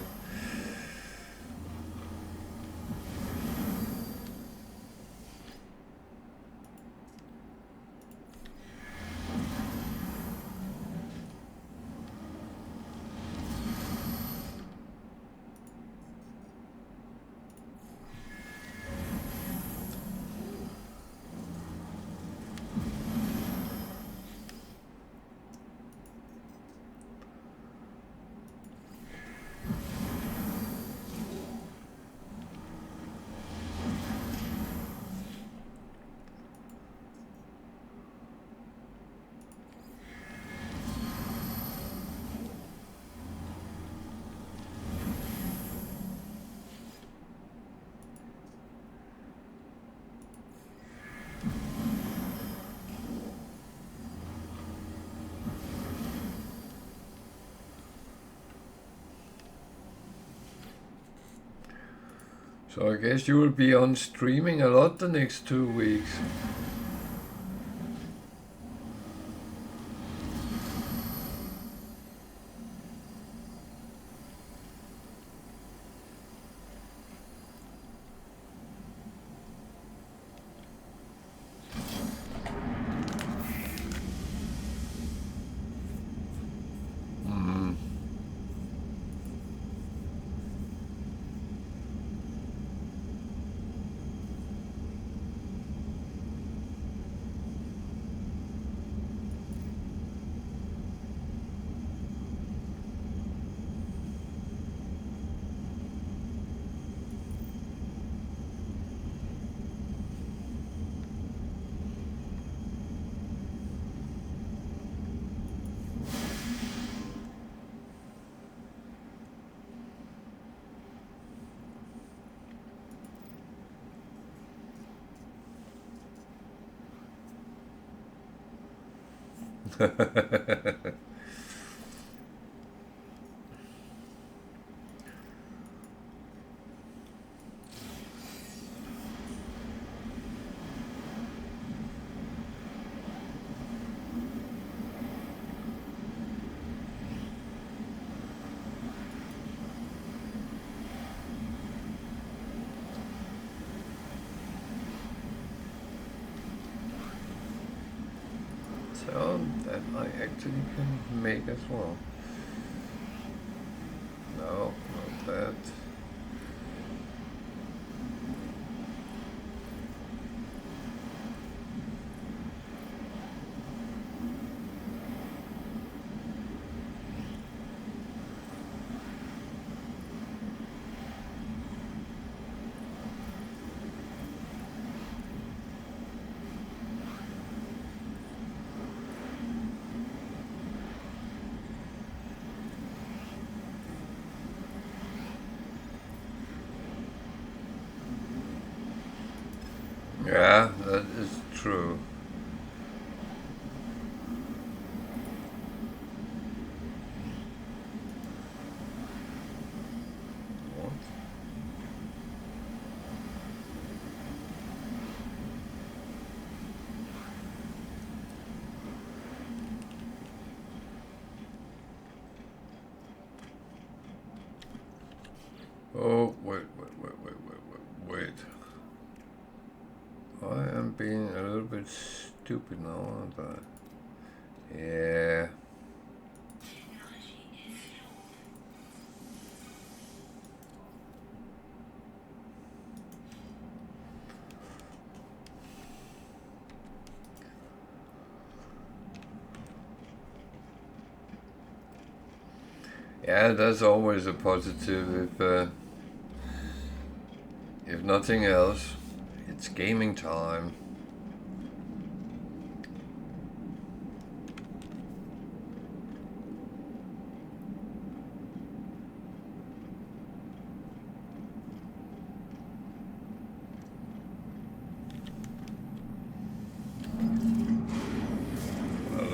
so I guess you will be on streaming a lot the next 2 weeks. So that I actually can make as well. No, not that. Yeah, that is true. What? Oh, wait. I am being a little bit stupid now, aren't I? Yeah. Yeah, that's always a positive if nothing else. It's gaming time.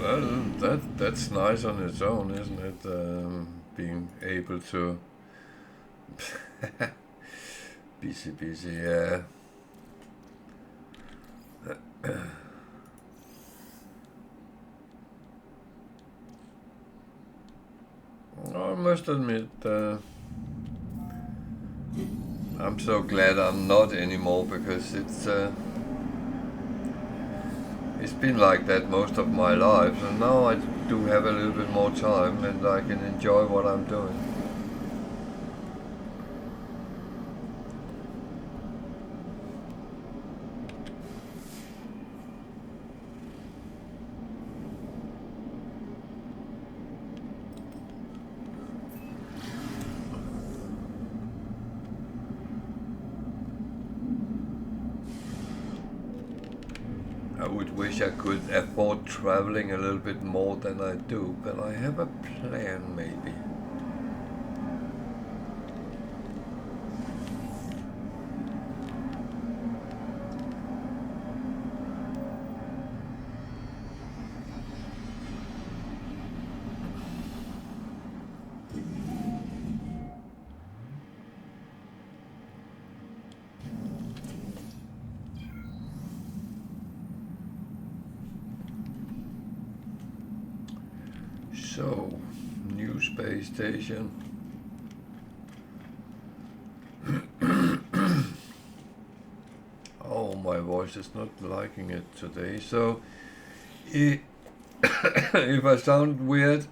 Well, that's nice on its own, isn't it? Being able to busy, yeah. I must admit, I'm so glad I'm not anymore, because it's been like that most of my life, and now I do have a little bit more time and I can enjoy what I'm doing. I would wish I could afford traveling a little bit more than I do, but I have a plan maybe. So, new space station. Oh, my voice is not liking it today. So, if I sound weird,